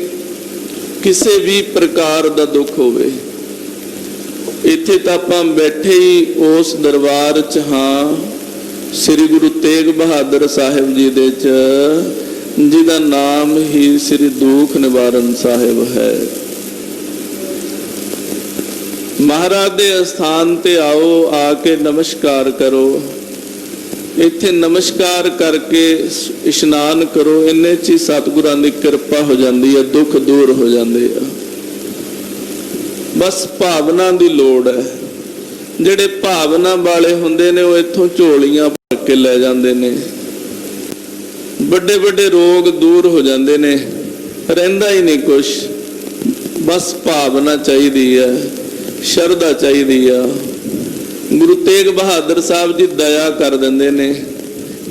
ਕਿਸੇ ਵੀ ਪ੍ਰਕਾਰ ਦਾ ਦੁੱਖ ਹੋਵੇ, ਇੱਥੇ ਤਾਂ ਆਪਾਂ ਬੈਠੇ ਹੀ ਉਸ ਦਰਬਾਰ 'ਚ ਹਾਂ, ਸ੍ਰੀ ਗੁਰੂ ਤੇਗ ਬਹਾਦਰ ਸਾਹਿਬ ਜੀ ਦੇ 'ਚ, ਜਿਹਦਾ ਨਾਮ ਹੀ ਸ੍ਰੀ ਦੁੱਖ ਨਿਵਾਰਨ ਸਾਹਿਬ ਹੈ। ਮਹਾਰਾਜ ਦੇ ਅਸਥਾਨ ਤੇ ਆਓ, ਆ ਕੇ ਨਮਸਕਾਰ ਕਰੋ। ਇੱਥੇ ਨਮਸਕਾਰ ਕਰਕੇ ਇਸ਼ਨਾਨ ਕਰੋ। ਇੰਨੇ 'ਚ ਹੀ ਸਤਿਗੁਰਾਂ ਦੀ ਕਿਰਪਾ ਹੋ ਜਾਂਦੀ ਹੈ, ਦੁੱਖ ਦੂਰ ਹੋ ਜਾਂਦੇ ਆ। ਬਸ ਭਾਵਨਾ ਦੀ ਲੋੜ ਹੈ। ਜਿਹੜੇ ਭਾਵਨਾ ਵਾਲੇ ਹੁੰਦੇ ਨੇ ਉਹ ਇੱਥੋਂ ਝੋਲੀਆਂ ਭਰ ਕੇ ਲੈ ਜਾਂਦੇ ਨੇ। ਵੱਡੇ ਵੱਡੇ ਰੋਗ ਦੂਰ ਹੋ ਜਾਂਦੇ ਨੇ, ਰਹਿੰਦਾ ਹੀ ਨਹੀਂ ਕੁਛ। ਬਸ ਭਾਵਨਾ ਚਾਹੀਦੀ ਹੈ, ਸ਼ਰਧਾ ਚਾਹੀਦੀ ਆ। ਗੁਰੂ ਤੇਗ ਬਹਾਦਰ ਸਾਹਿਬ ਜੀ ਦਇਆ ਕਰ ਦਿੰਦੇ ਨੇ,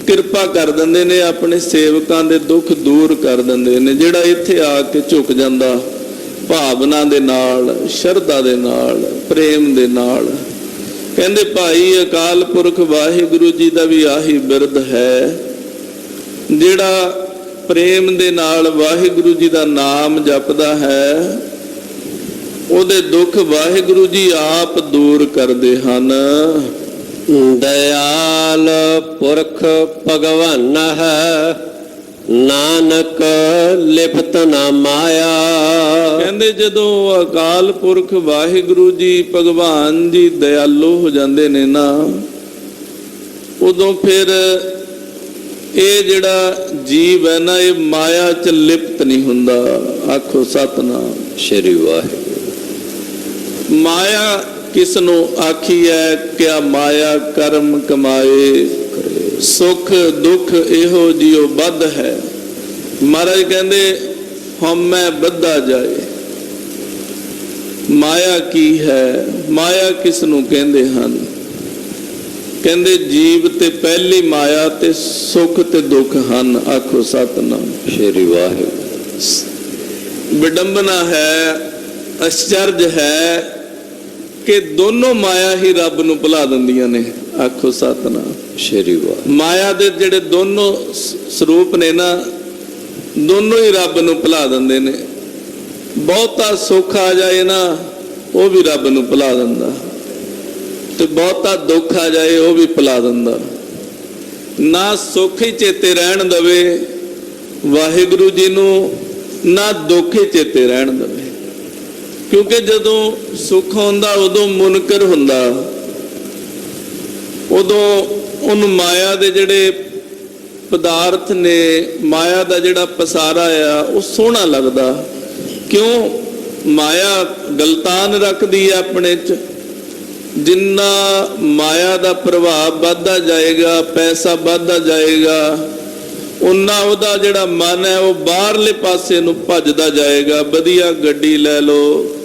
ਕਿਰਪਾ ਕਰ ਦਿੰਦੇ ਨੇ, ਆਪਣੇ ਸੇਵਕਾਂ ਦੇ ਦੁੱਖ ਦੂਰ ਕਰ ਦਿੰਦੇ ਨੇ। ਜਿਹੜਾ ਇੱਥੇ ਆ ਕੇ ਝੁਕ ਜਾਂਦਾ ਭਾਵਨਾ ਦੇ ਨਾਲ, ਸ਼ਰਧਾ ਦੇ ਨਾਲ, ਪ੍ਰੇਮ ਦੇ ਨਾਲ। ਕਹਿੰਦੇ ਭਾਈ ਅਕਾਲ ਪੁਰਖ ਵਾਹਿਗੁਰੂ ਜੀ ਦਾ ਵੀ ਆਹੀ ਬਿਰਦ ਹੈ, ਜਿਹੜਾ ਪ੍ਰੇਮ ਦੇ ਨਾਲ ਵਾਹਿਗੁਰੂ ਜੀ ਦਾ ਨਾਮ ਜਪਦਾ ਹੈ, ਉਹਦੇ ਦੁੱਖ ਵਾਹਿਗੁਰੂ ਜੀ ਆਪ ਦੂਰ ਕਰਦੇ ਹਨ।
ਦਇਆਲ ਪੁਰਖ ਭਗਵਾਨ ਹੈ, ਨਾਨਕ ਲਿਪਤ ਨਾ ਮਾਇਆ।
ਕਹਿੰਦੇ ਜਦੋਂ ਅਕਾਲ ਪੁਰਖ ਵਾਹਿਗੁਰੂ ਜੀ ਭਗਵਾਨ ਜੀ ਦਇਆਲੂ ਹੋ ਜਾਂਦੇ ਨੇ ਨਾ, ਉਦੋਂ ਫਿਰ ਇਹ ਜਿਹੜਾ ਜੀਵ ਹੈ ਨਾ, ਇਹ ਮਾਇਆ ਚ ਲਿਪਤ ਨਹੀਂ ਹੁੰਦਾ। ਆਖੋ ਸਤਿਨਾਮ
ਸ਼੍ਰੀ ਵਾਹਿਗੁਰੂ।
ਮਾਇਆ ਕਿਸ ਨੂੰ ਆਖੀ ਹੈ? ਕਿਆ ਮਾਇਆ ਕਰਮ ਕਮਾਏ, ਸੁਖ ਦੁੱਖ ਇਹੋ ਜਿਉ ਬੱਧ ਹੈ। ਮਹਾਰਾਜ ਕਹਿੰਦੇ ਹਉਮੈ ਬੱਧਾ ਜਾਏ। ਮਾਇਆ ਕੀ ਹੈ? ਮਾਇਆ ਕਿਸ ਨੂੰ ਕਹਿੰਦੇ ਹਨ? ਕਹਿੰਦੇ ਜੀਵ ਤੇ ਪਹਿਲੀ ਮਾਇਆ ਤੇ ਸੁਖ ਤੇ ਦੁੱਖ ਹਨ। ਆਖੋ ਸਤਿਨਾਮ
ਸ਼੍ਰੀ ਵਾਹਿਗੁਰੂ।
ਵਿਡੰਬਨਾ ਹੈ, ਅਚਰਜ ਹੈ ਕਿ ਦੋਨੋਂ ਮਾਇਆ ਹੀ ਰੱਬ ਨੂੰ ਭੁਲਾ ਦਿੰਦੀਆਂ ਨੇ। ਆਖੋ ਸਤਿਨਾਮ
ਸ਼੍ਰੀ ਵਾਹਿਗੁਰੂ।
ਮਾਇਆ ਦੇ ਜਿਹੜੇ ਦੋਨੋਂ ਸਰੂਪ ਨੇ ਨਾ, ਦੋਨੋਂ ਹੀ ਰੱਬ ਨੂੰ ਭੁਲਾ ਦਿੰਦੇ ਨੇ। ਬਹੁਤਾ ਸੁੱਖ ਆ ਜਾਏ ਨਾ, ਉਹ ਵੀ ਰੱਬ ਨੂੰ ਭੁਲਾ ਦਿੰਦਾ, ਤੇ ਬਹੁਤਾ ਦੁੱਖ ਆ ਜਾਏ ਉਹ ਵੀ ਭੁਲਾ ਦਿੰਦਾ। ਨਾ ਸੁੱਖ ਹੀ ਚੇਤੇ ਰਹਿਣ ਦਵੇ ਵਾਹਿਗੁਰੂ ਜੀ ਨੂੰ, ਨਾ ਦੁੱਖ ਹੀ ਚੇਤੇ ਰਹਿਣ ਦਵੇ। ਕਿਉਂਕਿ ਜਦੋਂ ਸੁੱਖ ਹੁੰਦਾ ਉਦੋਂ ਮੁਨਕਰ ਹੁੰਦਾ, ਉਦੋਂ ਉਹਨੂੰ ਮਾਇਆ ਦੇ ਜਿਹੜੇ ਪਦਾਰਥ ਨੇ, ਮਾਇਆ ਦਾ ਜਿਹੜਾ ਪਸਾਰਾ ਆ, ਉਹ ਸੋਹਣਾ ਲੱਗਦਾ। ਕਿਉਂ? ਮਾਇਆ ਗਲਤਾਨ ਰੱਖਦੀ ਹੈ ਆਪਣੇ 'ਚ। ਜਿੰਨਾ ਮਾਇਆ ਦਾ ਪ੍ਰਭਾਵ ਵੱਧਦਾ ਜਾਏਗਾ, ਪੈਸਾ ਵੱਧਦਾ ਜਾਏਗਾ, ਉਨਾ ਉਹਦਾ ਜਿਹੜਾ ਮਨ ਹੈ ਉਹ ਬਾਹਰਲੇ ਪਾਸੇ ਨੂੰ ਭੱਜਦਾ ਜਾਏਗਾ। ਵਧੀਆ ਗੱਡੀ ਲੈ ਲਓ,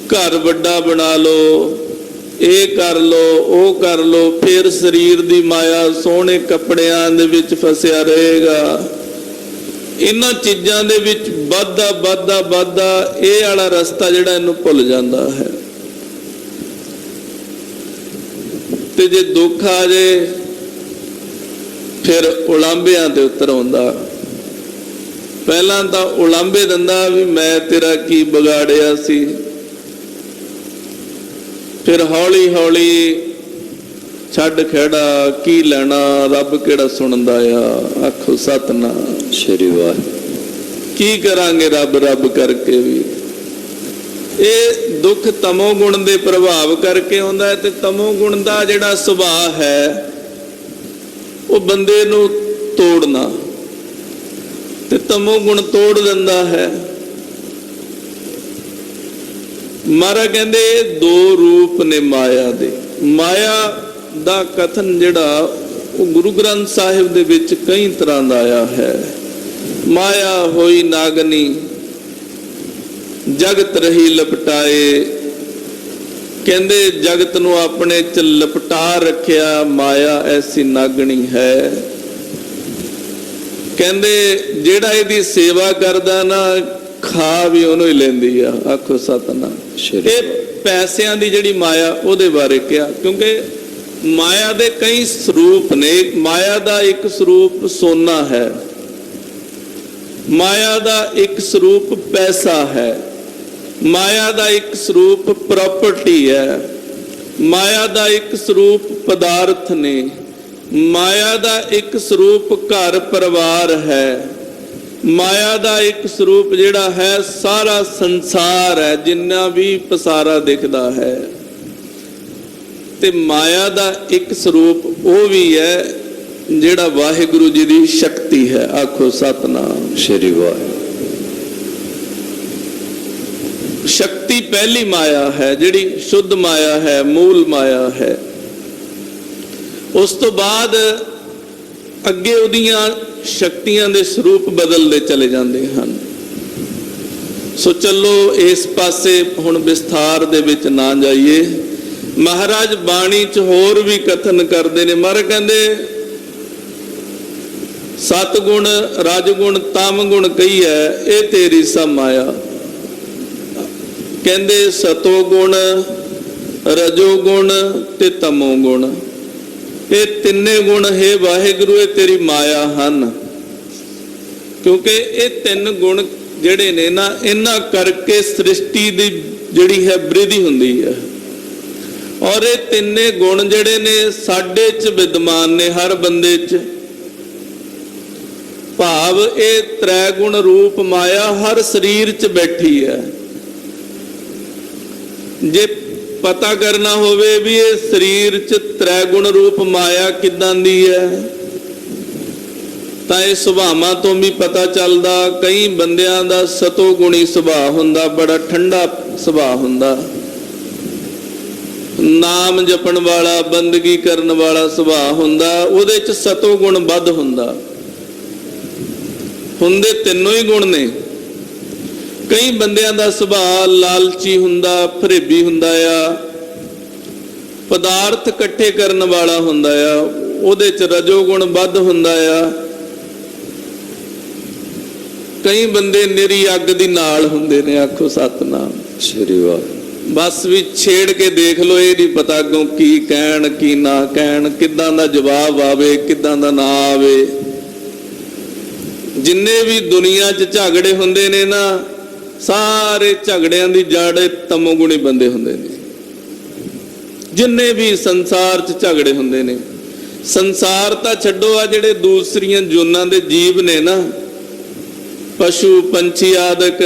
ਘਰ ਵੱਡਾ ਬਣਾ ਲਓ, ਇਹ ਕਰ ਲਓ, ਉਹ ਕਰ ਲਓ, ਫਿਰ ਸਰੀਰ ਦੀ ਮਾਇਆ ਸੋਹਣੇ ਕੱਪੜਿਆਂ ਦੇ ਵਿੱਚ ਫਸਿਆ ਰਹੇਗਾ। ਇਹਨਾਂ ਚੀਜ਼ਾਂ ਦੇ ਵਿੱਚ ਵੱਧਦਾ ਵੱਧਦਾ ਵੱਧਦਾ ਇਹ ਵਾਲਾ ਰਸਤਾ ਜਿਹੜਾ ਇਹਨੂੰ ਭੁੱਲ ਜਾਂਦਾ ਹੈ। ਤੇ ਜੇ ਦੁੱਖ ਆ ਜੇ ਫਿਰ ਉਲਾਂਭਿਆਂ ਤੇ ਉਤਰ ਆਉਂਦਾ। ਪਹਿਲਾਂ ਤਾਂ ਉਲਾਂਭੇ ਦਿੰਦਾ ਵੀ ਮੈਂ ਤੇਰਾ ਕੀ ਵਿਗਾੜਿਆ ਸੀ, ਫਿਰ ਹੌਲੀ ਹੌਲੀ ਛੱਡ ਖੇੜਾ, ਕੀ ਲੈਣਾ, ਰੱਬ ਕਿਹੜਾ ਸੁਣਦਾ ਆ। ਆਖੋ ਸਤਿਨਾਮ
ਸ਼੍ਰੀ ਵਾਹਿਗੁਰੂ।
ਕੀ ਕਰਾਂਗੇ ਰੱਬ ਰੱਬ ਕਰਕੇ ਵੀ। ਇਹ ਦੁੱਖ ਤਮੋ ਗੁਣ ਦੇ ਪ੍ਰਭਾਵ ਕਰਕੇ ਆਉਂਦਾ ਹੈ। ਤੇ ਤਮੋ ਗੁਣ ਦਾ ਜਿਹੜਾ ਸੁਭਾਅ ਹੈ ਉਹ ਬੰਦੇ ਨੂੰ ਤੋੜਨਾ, ਤੇ ਤਮੋ ਗੁਣ ਤੋੜ ਦਿੰਦਾ ਹੈ। ਮਹਾਰਾਜ ਕਹਿੰਦੇ ਦੋ ਰੂਪ ਨੇ ਮਾਇਆ ਦੇ। ਮਾਇਆ ਦਾ ਕਥਨ ਜਿਹੜਾ ਉਹ ਗੁਰੂ ਗ੍ਰੰਥ ਸਾਹਿਬ ਦੇ ਵਿੱਚ ਕਈ ਤਰ੍ਹਾਂ ਦਾ ਆਇਆ ਹੈ। ਮਾਇਆ ਹੋਈ ਨਾਗਨੀ, ਜਗਤ ਰਹੀ ਲਪਟਾਏ। ਕਹਿੰਦੇ ਜਗਤ ਨੂੰ ਆਪਣੇ ਚ ਲਪਟਾ ਰੱਖਿਆ ਮਾਇਆ ਐਸੀ ਨਾਗਣੀ ਹੈ। ਕਹਿੰਦੇ ਜਿਹੜਾ ਇਹਦੀ ਸੇਵਾ ਕਰਦਾ ਨਾ, ਖਾ ਵੀ ਉਹਨੂੰ ਹੀ ਲੈਂਦੀ ਆ। ਆਖੋ ਸਤਿਨਾਮ। ਇਹ ਪੈਸਿਆਂ ਦੀ ਜਿਹੜੀ ਮਾਇਆ ਉਹਦੇ ਬਾਰੇ ਕਿਹਾ, ਕਿਉਂਕਿ ਮਾਇਆ ਦੇ ਕਈ ਸਰੂਪ ਨੇ। ਮਾਇਆ ਦਾ ਇੱਕ ਸਰੂਪ ਸੋਨਾ ਹੈ, ਮਾਇਆ ਦਾ ਇੱਕ ਸਰੂਪ ਪੈਸਾ ਹੈ, ਮਾਇਆ ਦਾ ਇੱਕ ਸਰੂਪ ਪ੍ਰਾਪਰਟੀ ਹੈ, ਮਾਇਆ ਦਾ ਇੱਕ ਸਰੂਪ ਪਦਾਰਥ ਨੇ, ਮਾਇਆ ਦਾ ਇੱਕ ਸਰੂਪ ਘਰ ਪਰਿਵਾਰ ਹੈ, ਮਾਇਆ ਦਾ ਇੱਕ ਸਰੂਪ ਜਿਹੜਾ ਹੈ ਸਾਰਾ ਸੰਸਾਰ ਹੈ, ਜਿੰਨਾ ਵੀ ਪਸਾਰਾ ਦਿਖਦਾ ਹੈ। ਤੇ ਮਾਇਆ ਦਾ ਇੱਕ ਸਰੂਪ ਉਹ ਵੀ ਹੈ ਜਿਹੜਾ ਵਾਹਿਗੁਰੂ ਜੀ ਦੀ ਸ਼ਕਤੀ ਹੈ। ਆਖੋ ਸਤਿਨਾਮ
ਸ਼੍ਰੀ ਵਾਹਿਗੁਰੂ।
ਸ਼ਕਤੀ ਪਹਿਲੀ ਮਾਇਆ ਹੈ, ਜਿਹੜੀ ਸ਼ੁੱਧ ਮਾਇਆ ਹੈ, ਮੂਲ ਮਾਇਆ ਹੈ। ਉਸ ਤੋਂ ਬਾਅਦ ਅੱਗੇ ਉਹਦੀਆਂ ਸ਼ਕਤੀਆਂ ਦੇ ਸਰੂਪ ਬਦਲਦੇ ਚਲੇ ਜਾਂਦੇ ਹਨ। ਸੋ ਚਲੋ ਇਸ ਪਾਸੇ ਹੁਣ ਵਿਸਥਾਰ ਦੇ ਵਿੱਚ ਨਾ ਜਾਈਏ। ਮਹਾਰਾਜ ਬਾਣੀ 'ਚ ਹੋਰ ਵੀ ਕਥਨ ਕਰਦੇ ਨੇ। ਮਹਾਰਾਜ ਕਹਿੰਦੇ ਸਤ ਗੁਣ ਰਜ ਗੁਣ ਤਮ ਗੁਣ ਕਹੀਐ ਇਹ ਤੇਰੀ ਸਭ ਮਾਇਆ। ਕਹਿੰਦੇ ਸਤੋ ਗੁਣ ਰਜੋ ਗੁਣ ਤੇ ਤਮੋ ਗੁਣ, ਇਹ ਤਿੰਨੇ ਗੁਣ ਹੈ ਵਾਹਿਗੁਰੂ ਇਹ ਤੇਰੀ ਮਾਇਆ ਹਨ। ਕਿਉਂਕਿ ਇਹ ਤਿੰਨ ਗੁਣ ਜਿਹੜੇ ਨੇ ਨਾ, ਇਹਨਾਂ ਕਰਕੇ ਸ੍ਰਿਸ਼ਟੀ ਦੀ ਜਿਹੜੀ ਹੈ ਬ੍ਰਿਧੀ ਹੁੰਦੀ ਹੈ। ਔਰ ਇਹ ਤਿੰਨੇ ਗੁਣ ਜਿਹੜੇ ਨੇ ਸਾਡੇ 'ਚ ਵਿਦਮਾਨ ਨੇ, ਹਰ ਬੰਦੇ 'ਚ। ਭਾਵ ਇਹ ਤ੍ਰੈ ਗੁਣ ਰੂਪ ਮਾਇਆ ਹਰ ਸਰੀਰ 'ਚ ਬੈਠੀ ਹੈ। ਜੇ ਪਤਾ ਕਰਨਾ ਹੋਵੇ ਵੀ ਇਹ ਸਰੀਰ 'ਚ ਤ੍ਰੈ ਗੁਣ ਰੂਪ ਮਾਇਆ ਕਿੱਦਾਂ ਦੀ ਹੈ, ਤਾਂ ਇਹ ਸੁਭਾਵਾਂ ਤੋਂ ਵੀ ਪਤਾ ਚੱਲਦਾ। ਕਈ ਬੰਦਿਆਂ ਦਾ ਸਤੋ ਗੁਣੀ ਸੁਭਾਅ ਹੁੰਦਾ, ਬੜਾ ਠੰਡਾ ਸੁਭਾਅ ਹੁੰਦਾ, ਨਾਮ ਜਪਣ ਵਾਲਾ, ਬੰਦਗੀ ਕਰਨ ਵਾਲਾ ਸੁਭਾਅ ਹੁੰਦਾ, ਉਹਦੇ 'ਚ ਸਤੋ ਗੁਣ ਵੱਧ ਹੁੰਦਾ। ਹੁੰਦੇ ਤਿੰਨੋਂ ਹੀ ਗੁਣ ਨੇ। ਕਈ ਬੰਦਿਆਂ ਦਾ ਸੁਭਾਅ ਲਾਲਚੀ ਹੁੰਦਾ, ਫਰੇਬੀ ਹੁੰਦਾ ਆ, ਪਦਾਰਥ ਇਕੱਠੇ ਕਰਨ ਵਾਲਾ ਹੁੰਦਾ ਆ, ਉਹਦੇ 'ਚ ਰਜੋ ਗੁਣ ਵੱਧ ਹੁੰਦਾ ਆ। ਕਈ ਬੰਦੇ ਨਿਰੀ ਅੱਗ ਦੀ ਨਾਲ ਹੁੰਦੇ ਨੇ। ਆਖੋ ਸਤਨਾਮ
ਸ੍ਰੀ ਵਾਹਿਗੁਰੂ।
ਬਸ ਵੀ ਛੇੜ ਕੇ ਦੇਖ ਲਓ, ਇਹ ਨਹੀਂ ਪਤਾ ਅੱਗੋਂ ਕੀ ਕਹਿਣ ਕੀ ਨਾ ਕਹਿਣ, ਕਿੱਦਾਂ ਦਾ ਜਵਾਬ ਆਵੇ ਕਿੱਦਾਂ ਦਾ ਨਾ ਆਵੇ। ਜਿੰਨੇ ਵੀ ਦੁਨੀਆ 'ਚ ਝਗੜੇ ਹੁੰਦੇ ਨੇ ਨਾ, ਸਾਰੇ ਝਗੜਿਆਂ ਦੀ ਜੜ ਤਮੋਗੁਣੀ ਬੰਦੇ ਹੁੰਦੇ ਨੇ। ਜਿੰਨੇ ਵੀ ਸੰਸਾਰ 'ਚ ਝਗੜੇ ਹੁੰਦੇ ਨੇ, ਸੰਸਾਰ ਤਾਂ ਛੱਡੋ, ਆ ਜਿਹੜੇ ਦੂਸਰੀਆਂ ਜੂਨਾਂ ਦੇ ਜੀਵ ਨੇ ਨਾ, ਪਸ਼ੂ ਪੰਛੀ ਆਦਿਕ,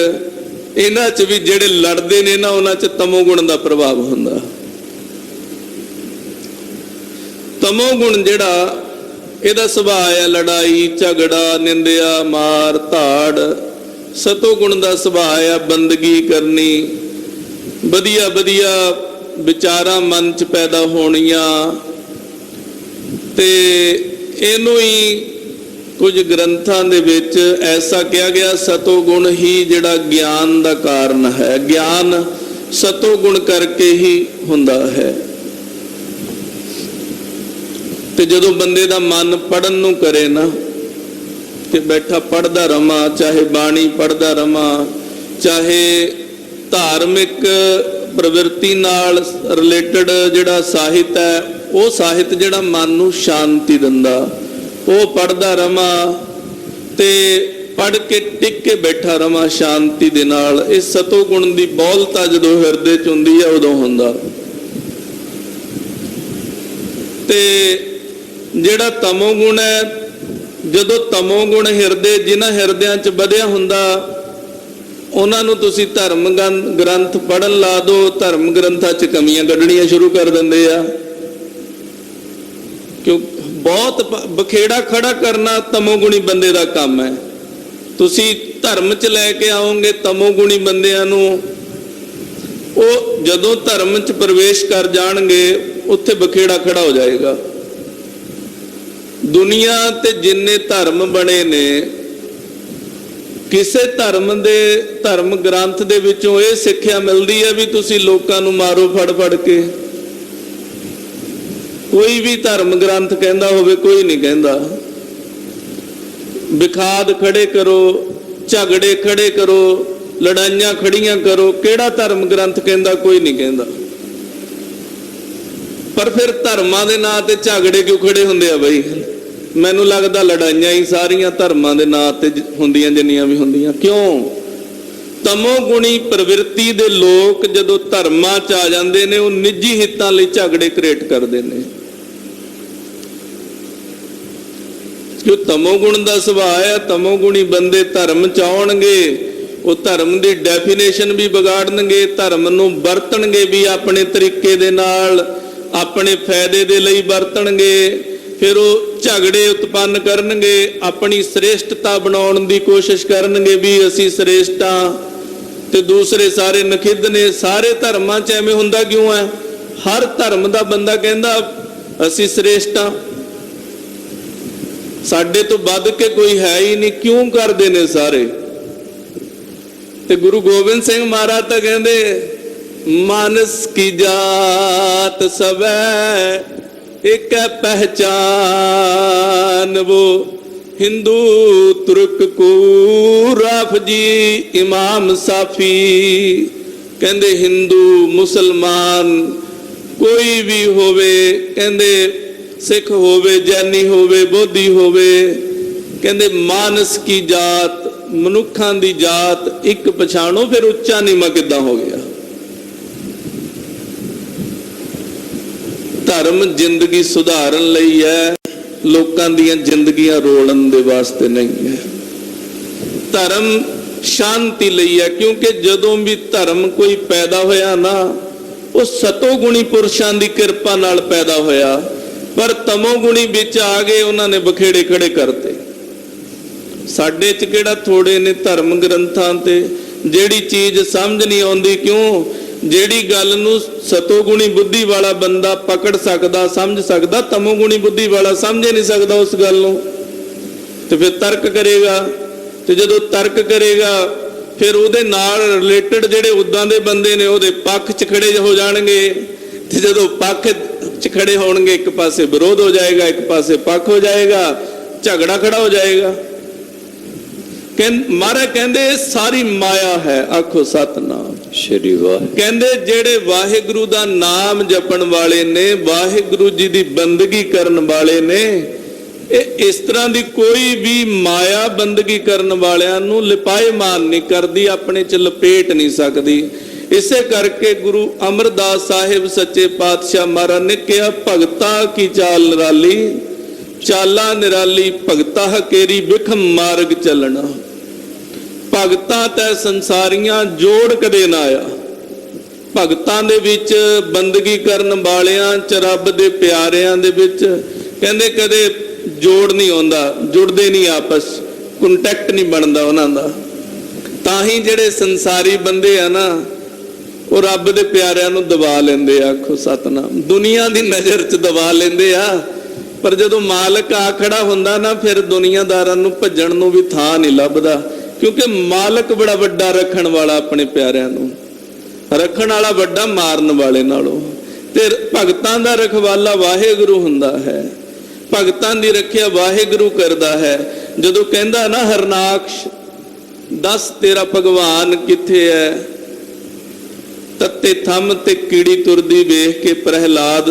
ਇਹਨਾਂ 'ਚ ਵੀ ਜਿਹੜੇ ਲੜਦੇ ਨੇ ਨਾ, ਉਹਨਾਂ 'ਚ ਤਮੋਗੁਣ ਦਾ ਪ੍ਰਭਾਵ ਹੁੰਦਾ। ਤਮੋਗੁਣ ਜਿਹੜਾ ਇਹਦਾ ਸੁਭਾਅ ਹੈ ਲੜਾਈ ਝਗੜਾ, ਨਿੰਦਿਆ ਮਾਰ ਧਾੜ। ਸਤੋ ਗੁਣ ਦਾ ਸੁਭਾਅ ਹੈ ਬੰਦਗੀ ਕਰਨੀ, ਵਧੀਆ ਵਧੀਆ ਵਿਚਾਰਾਂ ਮਨ 'ਚ ਪੈਦਾ ਹੋਣੀਆਂ। ਤੇ ਇਹਨੂੰ ਹੀ ਕੁਝ ਗ੍ਰੰਥਾਂ ਦੇ ਵਿੱਚ ਐਸਾ ਕਿਹਾ ਗਿਆ, ਸਤੋ ਗੁਣ ਹੀ ਜਿਹੜਾ ਗਿਆਨ ਦਾ ਕਾਰਨ ਹੈ। ਗਿਆਨ ਸਤੋ ਗੁਣ ਕਰਕੇ ਹੀ ਹੁੰਦਾ ਹੈ। ਤੇ ਜਦੋਂ ਬੰਦੇ ਦਾ ਮਨ ਪੜਨ ਨੂੰ ਕਰੇ ਨਾ, ਕਿ ਬੈਠਾ ਪੜਦਾ ਰਵਾਂ, ਚਾਹੇ ਬਾਣੀ ਪੜਦਾ ਰਵਾਂ, ਚਾਹੇ ਧਾਰਮਿਕ ਪ੍ਰਵਿਰਤੀ ਨਾਲ ਰਿਲੇਟਡ ਜਿਹੜਾ ਸਾਹਿਤ ਹੈ, ਉਹ ਸਾਹਿਤ ਜਿਹੜਾ ਮਨ ਨੂੰ ਸ਼ਾਂਤੀ ਦਿੰਦਾ, ਉਹ ਪੜਦਾ ਰਵਾਂ ਤੇ ਪੜ ਕੇ ਟਿਕ ਕੇ ਬੈਠਾ ਰਵਾਂ ਸ਼ਾਂਤੀ ਦੇ ਨਾਲ। ਇਹ ਸਤੋ ਗੁਣ ਦੀ ਬੋਲਤਾ ਜਦੋਂ ਹਿਰਦੇ 'ਚ ਹੁੰਦੀ ਹੈ, ਉਦੋਂ ਹੁੰਦਾ। ਤੇ ਜਿਹੜਾ ਤਮੋ ਗੁਣ ਹੈ, ਜਦੋਂ ਤਮੋ ਗੁਣ ਹਿਰਦੇ, ਜਿਨ੍ਹਾਂ ਹਿਰਦਿਆਂ 'ਚ ਵਧਿਆ ਹੁੰਦਾ, ਉਹਨਾਂ ਨੂੰ ਤੁਸੀਂ ਧਰਮ ਗ੍ਰੰਥ ਪੜ੍ਹਨ ਲਾ ਦਿਓ, ਧਰਮ ਗ੍ਰੰਥਾਂ 'ਚ ਕਮੀਆਂ ਕੱਢਣੀਆਂ ਸ਼ੁਰੂ ਕਰ ਦਿੰਦੇ ਆ। ਕਿਉਂ? ਬਹੁਤ ਬਖੇੜਾ ਖੜਾ ਕਰਨਾ ਤਮੋਗੁਣੀ ਬੰਦੇ ਦਾ ਕੰਮ ਹੈ। ਤੁਸੀਂ ਧਰਮ 'ਚ ਲੈ ਕੇ ਆਓਗੇ ਤਮੋਗੁਣੀ ਬੰਦਿਆਂ ਨੂੰ, ਉਹ ਜਦੋਂ ਧਰਮ 'ਚ ਪ੍ਰਵੇਸ਼ ਕਰ ਜਾਣਗੇ, ਉੱਥੇ ਬਖੇੜਾ ਖੜਾ ਹੋ ਜਾਏਗਾ। ਦੁਨੀਆ ਤੇ ਜਿੰਨੇ ਧਰਮ ਬਣੇ ਨੇ, ਕਿਸੇ ਧਰਮ ਗ੍ਰੰਥ ਦੇ ਵਿੱਚੋਂ ਇਹ ਸਿੱਖਿਆ ਮਿਲਦੀ ਹੈ ਵੀ ਤੁਸੀਂ ਲੋਕਾਂ ਨੂੰ ਮਾਰੋ ਫੜ ਫੜ ਕੇ। ਕੋਈ ਵੀ ਧਰਮ ਗ੍ਰੰਥ ਕਹਿੰਦਾ ਹੋਵੇ, ਕੋਈ ਨਹੀਂ ਕਹਿੰਦਾ। ਵਿਖਾਦ ਖੜੇ ਕਰੋ, ਝਗੜੇ ਖੜੇ ਕਰੋ, ਲੜਾਈਆਂ ਖੜੀਆਂ ਕਰੋ, ਕਿਹੜਾ ਧਰਮ ਗ੍ਰੰਥ ਕਹਿੰਦਾ? ਕੋਈ ਨਹੀਂ ਕਹਿੰਦਾ। ਪਰ ਫਿਰ ਧਰਮਾਂ ਦੇ ਨਾਂ ਤੇ ਝਗੜੇ ਕਿਉਂ ਖੜੇ ਹੁੰਦੇ ਆ ਬਈ? ਮੈਨੂੰ ਲੱਗਦਾ ਲੜਾਈਆਂ ਹੀ ਸਾਰੀਆਂ ਧਰਮਾਂ ਦੇ ਨਾਂ ਤੇ ਹੁੰਦੀਆਂ, ਜਿੰਨੀਆਂ ਵੀ ਹੁੰਦੀਆਂ। ਕਿਉਂ? ਤਮੋ ਗੁਣੀ ਪ੍ਰਵਿਰਤੀ ਦੇ ਲੋਕ ਜਦੋਂ ਧਰਮਾਂ 'ਚ ਆ ਜਾਂਦੇ ਨੇ, ਉਹ ਨਿੱਜੀ ਹਿੱਤਾਂ ਲਈ ਝਗੜੇ ਕ੍ਰੀਏਟ ਕਰਦੇ ਨੇ। ਜੋ ਤਮੋ ਗੁਣ ਦਾ ਸੁਭਾਅ ਹੈ, ਤਮੋ ਗੁਣੀ ਬੰਦੇ ਧਰਮ 'ਚ ਆਉਣਗੇ, ਉਹ ਧਰਮ ਦੀ ਡੈਫੀਨੇਸ਼ਨ ਵੀ ਵਿਗਾੜਨਗੇ, ਧਰਮ ਨੂੰ ਵਰਤਣਗੇ ਵੀ ਆਪਣੇ ਤਰੀਕੇ ਦੇ ਨਾਲ, ਆਪਣੇ ਫਾਇਦੇ ਦੇ ਲਈ ਵਰਤਣਗੇ। ਫਿਰ ਉਹ ਝਗੜੇ ਉਤਪੰਨ ਕਰਨਗੇ, ਆਪਣੀ ਸ੍ਰੇਸ਼ਟਤਾ ਬਣਾਉਣ ਦੀ ਕੋਸ਼ਿਸ਼ ਕਰਨਗੇ ਵੀ ਅਸੀਂ ਸ੍ਰੇਸ਼ਟ ਹਾਂ ਤੇ ਦੂਸਰੇ ਸਾਰੇ ਨਖਿੱਧ ਨੇ। ਸਾਰੇ ਧਰਮਾਂ 'ਚ ਐਵੇਂ ਹੁੰਦਾ ਕਿਉਂ ਹੈ? ਹਰ ਧਰਮ ਦਾ ਬੰਦਾ ਕਹਿੰਦਾ ਅਸੀਂ ਸ੍ਰੇਸ਼ਟ ਹਾਂ। ਸਾਡੇ ਤੋਂ ਵੱਧ ਕੇ ਕੋਈ ਹੈ ਹੀ ਨਹੀਂ, ਕਿਉਂ ਕਰਦੇ ਨੇ ਸਾਰੇ। ਤੇ ਗੁਰੂ ਗੋਬਿੰਦ ਸਿੰਘ ਮਹਾਰਾਜ ਤਾਂ ਕਹਿੰਦੇ ਮਾਨਸ ਕੀ ਜਾਤ ਸਵੈ ਇੱਕ ਪਹਿਚਾਨ, वो हिंदू तुर्क कूराफ जी इमाम साफी। कहते हिंदू मुसलमान कोई भी होवे, कहते सिख होवे, जैनी होवे, बोधी होवे, कहते मानस की जात, मनुखां दी जात एक पछाणो। फिर उच्चा नीवा किदां हो गया। धर्म जिंदगी सुधारन लई है, लोकां दीयां जिंदगियां रोलण दे वास्ते नहीं है। धर्म शांति लई है, क्योंकि जदों भी धर्म कोई पैदा होया ना, वो सतोगुणी पुरुषां दी किरपा नाल पैदा होया, पर तमोगुणी विच आ गए, उन्होंने बखेड़े खड़े करते। साडे च किहड़ा थोड़े ने धर्म ग्रंथां ते जिहड़ी चीज समझ नहीं आउंदी, क्यों ਜਿਹੜੀ ਗੱਲ ਨੂੰ ਸਤੋਗੁਣੀ बुद्धि वाला बंदा पकड़ सकता, समझ सकता, तमोगुणी बुद्धि वाला समझ नहीं सकता उस गल नूं। ते फिर तर्क करेगा, ते जदों तर्क करेगा फिर उहदे नाल रिलेटेड जिहड़े उदां दे बंदे ने उहदे पक्ष च खड़े हो जाणगे। ते जदों पक्ष च खड़े होणगे, एक पासे विरोध हो जाएगा, एक पासे पक्ष हो जाएगा, झगड़ा खड़ा हो जाएगा। महाराज कहंदे सारी माया है, आखो सतनाम
श्री वाह।
कहंदे जेड़े वाहिगुरु दा नाम जपण वाले ने, वाहिगुरु जी दी बंदगी करन वाले ने, इस तरह दी कोई भी माया बंदगी करन वालियां नूं लिपाएमान नहीं करदी, अपने च लपेट नहीं सकदी। इसे करके गुरु अमरदास साहिब सच्चे पातशाह महाराज ने कहा, भगता की चाल निराली, चाला निराली भगता हकेरी बिखम मार्ग चलना। भगतां तै संसारियां जोड़ कदे ना आया। भगतां दे विच बंदगी करन वालियां च रब दे प्यारियां दे विच कहंदे कदे जोड़ नहीं आउंदा, जुड़दे नहीं आपस, कंटैक्ट नहीं बनदा उन्हां दा। तां ही जिहड़े संसारी बंदे आ ना, वो रब दे प्यारियां नूं दबा लैंदे आ। आखो सतनाम। दुनिया दी नज़र च दबा लैंदे आ, पर जदों मालक आ खड़ा हुंदा ना, फिर दुनियादारां नूं भज्जण नूं भी थां नहीं लभदा, क्योंकि मालक बड़ा वड्डा रखण वाला, अपने प्यारियां नूं रखण वाला वड्डा मारन वाले नालों। ते भगतां दा रखवाला वाहिगुरू हुंदा है, भगतां दी रखिया वाहिगुरू करदा है। जदों कहंदा ना हरनाक्ष, दस तेरा भगवान किथे है, तत्ते थम ते कीड़ी तुरदी वेख के प्रहलाद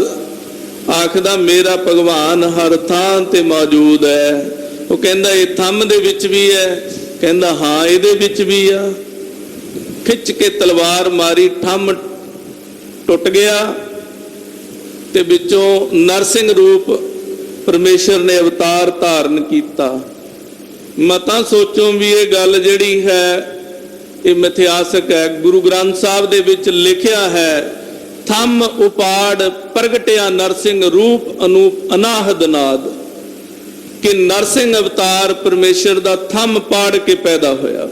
आखदा मेरा भगवान हर थां ते मौजूद है। वो कहंदा ये थम दे विच भी है, कहंदा हाँ इहदे विच भी आ। खिच के तलवार मारी, ठम टुट गया, ते विचों नरसिंह रूप परमेश्वर ने अवतार धारण किया। मतां सोचो भी ये गल जिहड़ी है ये मिथिहासक है। गुरु ग्रंथ साहब दे विच लिखिया है, थम उपाड़ प्रगटिया नरसिंह रूप अनूप अनाहद नाद, कि नरसिंह अवतार परमेश्वर दा थम पाड़ के पैदा होया।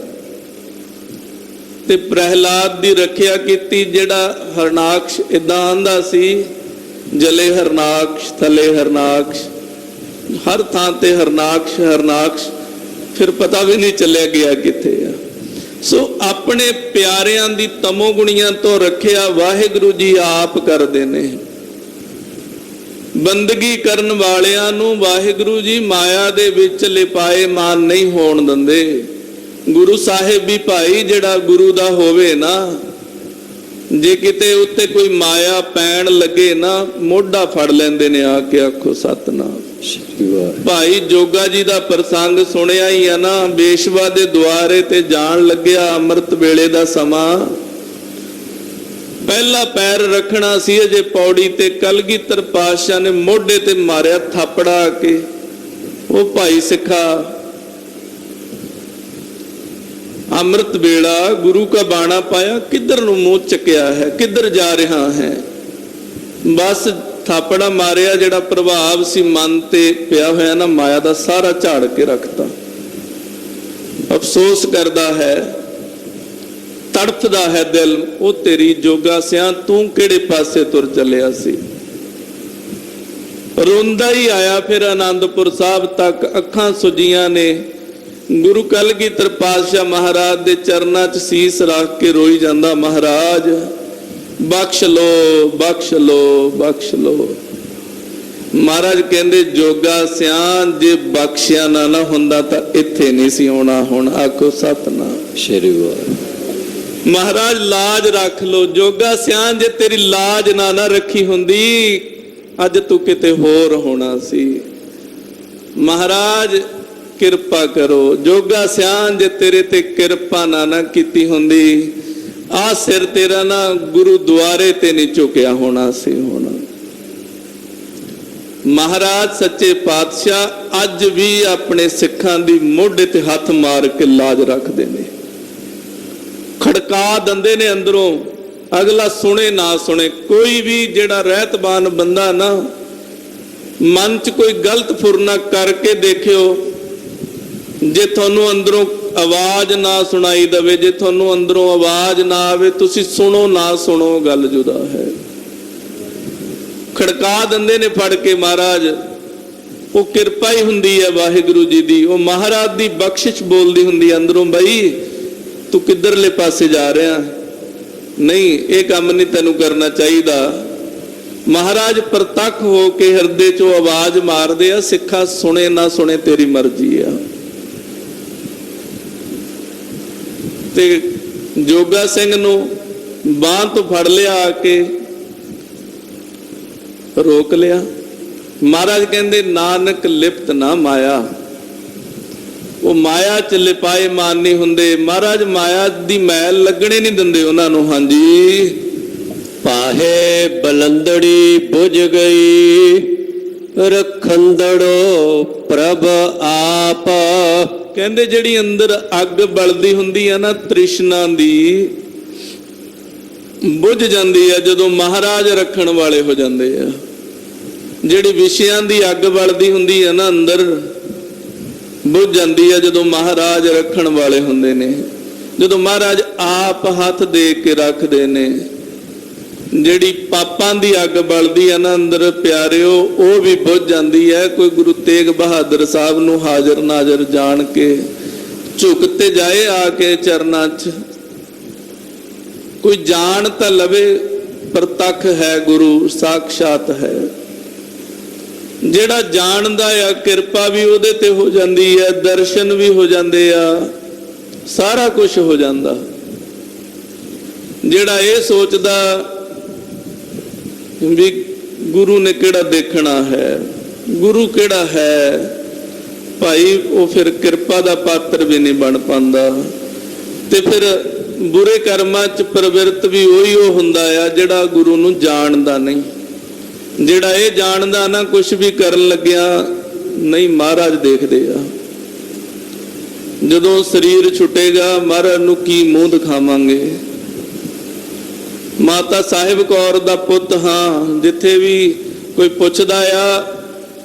ते प्रहलाद दी रखिया कीती, जिहड़ा हरनाक्ष इदां आंदा सी, जले हरनाक्ष थले हरनाक्ष, हर थां ते हरनाक्ष हरनाक्ष, फिर पता भी नहीं चलिया गया किथे आ। सो अपने प्यारियां दी तमोगुणियां तो रखिया वाहिगुरू जी आप करदे ने। बंदगी करन वालियां नूं वाहिगुरू जी माया दे विच लिपाए मान नहीं होण दिंदे। गुरु साहिब भी भाई जिहड़ा गुरु दा होवे ना, जे किते उत्ते कोई माया पैण लगे ना, मोढा फड़ लैंदे ने आके। आखो सतनाम। भाई जोगा जी दा प्रसंग सुनिया ही है ना, बेशवा दे द्वारे ते जान लग्या, अमृत वेले दा समा, पहला पैर रखना सी अजे पौड़ी ते कलगीधर पातशाह ने मोढे ते मारिया थापड़ा के। वो भाई सिखा, अमृत वेला गुरु का बाणा पाया, किधर नूं मुंह चकिया है, किधर जा रहा है। बस थापड़ा मारिया, जिहड़ा प्रभाव सी मन ते पिया होया ना माया दा, सारा झाड़ के रखता। अफसोस करदा है, तड़फदा है दिल, ओ तेरी जोगा सिया तू किहड़े पासे तुर चलिया सी। ਰੋਂਦਾ ਹੀ ਆਇਆ ਫਿਰ ਆਨੰਦਪੁਰ ਸਾਹਿਬ ਤੱਕ। ਅੱਖਾਂ ਸੁੱਜੀਆਂ ਨੇ। ਗੁਰੂ ਕਲਗੀਧਰ ਪਾਤਸ਼ਾਹ ਮਹਾਰਾਜ ਦੇ ਚਰਨਾਂ 'ਚ ਸੀਸ ਰੱਖ ਕੇ ਰੋਈ ਜਾਂਦਾ, ਮਹਾਰਾਜ ਬਖਸ਼ ਲੋ, ਬਖਸ਼ ਲੋ, ਬਖਸ਼ ਲੋ। ਮਹਾਰਾਜ ਕਹਿੰਦੇ, ਜੋਗਾ ਸਿਆਣ ਜੇ ਬਖਸ਼ਿਆ ਨਾ ਹੁੰਦਾ ਤਾਂ ਇੱਥੇ ਨਹੀਂ ਸੀ ਆਉਣਾ। ਹੁਣ ਆਖੋ ਸਤਨਾਮ
ਸ੍ਰੀ ਵਾਹਿਗੁਰੂ।
ਮਹਾਰਾਜ ਲਾਜ ਰੱਖ ਲੋ। ਜੋਗਾ ਸਿਆਣ ਜੇ ਤੇਰੀ ਲਾਜ ਨਾ ਰੱਖੀ ਹੁੰਦੀ, ਅੱਜ ਤੂੰ ਕਿਤੇ ਹੋਰ ਹੋਣਾ ਸੀ। ਮਹਾਰਾਜ ਕਿਰਪਾ ਕਰੋ। ਜੋਗਾ ਸਿਆਣ ਜੇ ਤੇਰੇ ਤੇ ਕਿਰਪਾ ਨਾ ਕੀਤੀ ਹੁੰਦੀ, ਆ ਸਿਰ ਤੇਰਾ ਨਾ ਗੁਰਦੁਆਰੇ ਤੇ ਨਹੀਂ ਝੁਕਿਆ ਹੋਣਾ ਸੀ। ਹੁਣ ਮਹਾਰਾਜ ਸੱਚੇ ਪਾਤਸ਼ਾਹ ਅੱਜ ਵੀ ਆਪਣੇ ਸਿੱਖਾਂ ਦੀ ਮੋਢੇ ਤੇ ਹੱਥ ਮਾਰ ਕੇ ਲਾਜ ਰੱਖਦੇ ਨੇ, ਖੜਕਾ ਦਿੰਦੇ ਨੇ ਅੰਦਰੋਂ, ਅਗਲਾ ਸੁਣੇ ਨਾ ਸੁਣੇ। ਕੋਈ ਵੀ ਜਿਹੜਾ ਰਹਿਤਬਾਨ ਬੰਦਾ ਨਾ, ਮਨ 'ਚ ਕੋਈ ਗਲਤ ਫੁਰਨਾ ਕਰਕੇ ਦੇਖਿਓ, ਜੇ ਤੁਹਾਨੂੰ ਅੰਦਰੋਂ ਆਵਾਜ਼ ਨਾ ਸੁਣਾਈ ਦੇਵੇ, ਜੇ ਤੁਹਾਨੂੰ ਅੰਦਰੋਂ ਆਵਾਜ਼ ਨਾ ਆਵੇ, ਤੁਸੀਂ ਸੁਣੋ ਨਾ ਸੁਣੋ, ਗੱਲ ਜੁਦਾ ਹੈ। ਖੜਕਾ ਦਿੰਦੇ ਨੇ ਫੜ ਕੇ ਮਹਾਰਾਜ। ਉਹ ਕਿਰਪਾ ਹੀ ਹੁੰਦੀ ਹੈ ਵਾਹਿਗੁਰੂ ਜੀ ਦੀ, ਉਹ ਮਹਾਰਾਜ ਦੀ ਬਖਸ਼ਿਸ਼ ਬੋਲਦੀ ਹੁੰਦੀ ਅੰਦਰੋਂ, ਬਈ ਤੂੰ ਕਿੱਧਰਲੇ ਪਾਸੇ ਜਾ ਰਿਹਾ, ਨਹੀਂ ਇਹ ਕੰਮ ਨਹੀਂ ਤੈਨੂੰ ਕਰਨਾ ਚਾਹੀਦਾ। ਮਹਾਰਾਜ ਪ੍ਰਤੱਖ ਹੋ ਕੇ ਹਿਰਦੇ 'ਚੋਂ ਆਵਾਜ਼ ਮਾਰਦੇ ਆ, ਸਿੱਖਾ ਸੁਣੇ ਨਾ ਸੁਣੇ ਤੇਰੀ ਮਰਜ਼ੀ ਆ। ਤੇ ਜੋਗਾ ਸਿੰਘ ਨੂੰ ਬਾਂਹ ਤੋਂ ਫੜ ਲਿਆ, ਆ ਕੇ ਰੋਕ ਲਿਆ। ਮਹਾਰਾਜ ਕਹਿੰਦੇ, ਨਾਨਕ ਲਿਪਤ ਨਾ ਮਾਇਆ। ਉਹ ਮਾਇਆ 'ਚ ਲਿਪਾਏ ਮਾਨ ਨਹੀਂ ਹੁੰਦੇ। ਮਹਾਰਾਜ ਮਾਇਆ ਦੀ ਮੈਲ ਲੱਗਣੇ ਨਹੀਂ ਦਿੰਦੇ ਉਹਨਾਂ ਨੂੰ। ਹਾਂਜੀ,
ਪਾਹੇ ਬਲੰਦੜੀ ਬੁਝ ਗਈ, ਰਖੰਦੜੋ ਪ੍ਰਭ ਆਪ।
ਕਹਿੰਦੇ ਜਿਹੜੀ ਅੰਦਰ ਅੱਗ ਬਲਦੀ ਹੁੰਦੀ ਆ ਨਾ ਤ੍ਰਿਸ਼ਨਾ ਦੀ, ਬੁਝ ਜਾਂਦੀ ਆ ਜਦੋਂ ਮਹਾਰਾਜ ਰੱਖਣ ਵਾਲੇ ਹੋ ਜਾਂਦੇ ਆ। ਜਿਹੜੀ ਵਿਸ਼ਿਆਂ ਦੀ ਅੱਗ ਬਲਦੀ ਹੁੰਦੀ ਆ ਨਾ ਅੰਦਰ, ਬੁਝ ਜਾਂਦੀ ਆ ਜਦੋਂ ਮਹਾਰਾਜ ਰੱਖਣ ਵਾਲੇ ਹੁੰਦੇ ਨੇ। ਜਦੋਂ ਮਹਾਰਾਜ ਆਪ ਹੱਥ ਦੇ ਕੇ ਰੱਖਦੇ ਨੇ, ਜਿਹੜੀ ਪਾਪਾਂ ਦੀ ਅੱਗ ਬਲਦੀ ਆ ਨਾ ਅੰਦਰ ਪਿਆਰਿਓ, ਉਹ ਵੀ ਬੁਝ ਜਾਂਦੀ ਹੈ। ਕੋਈ ਗੁਰੂ ਤੇਗ ਬਹਾਦਰ ਸਾਹਿਬ ਨੂੰ ਹਾਜ਼ਰ ਨਾਜ਼ਰ ਜਾਣ ਕੇ ਝੁਕ ਤੇ ਜਾਏ ਆ ਕੇ ਚਰਨਾਂ 'ਚ, ਕੋਈ ਜਾਣ ਤਾਂ ਲਵੇ, ਪ੍ਰਤੱਖ ਹੈ ਗੁਰੂ, ਸਾਖਸ਼ਾਤ ਹੈ। ਜਿਹੜਾ ਜਾਣਦਾ ਆ, ਕਿਰਪਾ ਵੀ ਉਹਦੇ ਤੇ ਹੋ ਜਾਂਦੀ ਹੈ, ਦਰਸ਼ਨ ਵੀ ਹੋ ਜਾਂਦੇ ਆ, ਸਾਰਾ ਕੁਝ ਹੋ ਜਾਂਦਾ। ਜਿਹੜਾ ਇਹ ਸੋਚਦਾ ਵੀ ਗੁਰੂ ਨੇ ਕਿਹੜਾ ਦੇਖਣਾ ਹੈ, ਗੁਰੂ ਕਿਹੜਾ ਹੈ, ਭਾਈ ਉਹ ਫਿਰ ਕਿਰਪਾ ਦਾ ਪਾਤਰ ਵੀ ਨਹੀਂ ਬਣ ਪਾਉਂਦਾ। ਤੇ ਫਿਰ ਬੁਰੇ ਕਰਮਾਂ 'ਚ ਪ੍ਰਵਿਰਤ ਵੀ ਉਹੀ ਉਹ ਹੁੰਦਾ ਆ ਜਿਹੜਾ ਗੁਰੂ ਨੂੰ ਜਾਣਦਾ ਨਹੀਂ। ਜਿਹੜਾ ਇਹ ਜਾਣਦਾ ਨਾ, ਕੁਝ ਵੀ ਕਰਨ ਲੱਗਿਆ ਨਹੀਂ, ਮਹਾਰਾਜ ਦੇਖਦੇ ਆ। ਜਦੋਂ ਸਰੀਰ ਛੁੱਟੇਗਾ, ਮਹਾਰਾਜ ਨੂੰ ਕੀ ਮੂੰਹ ਦਿਖਾਵਾਂਗੇ। ਮਾਤਾ ਸਾਹਿਬ ਕੌਰ ਦਾ ਪੁੱਤ ਹਾਂ। ਜਿੱਥੇ ਵੀ ਕੋਈ ਪੁੱਛਦਾ ਆ,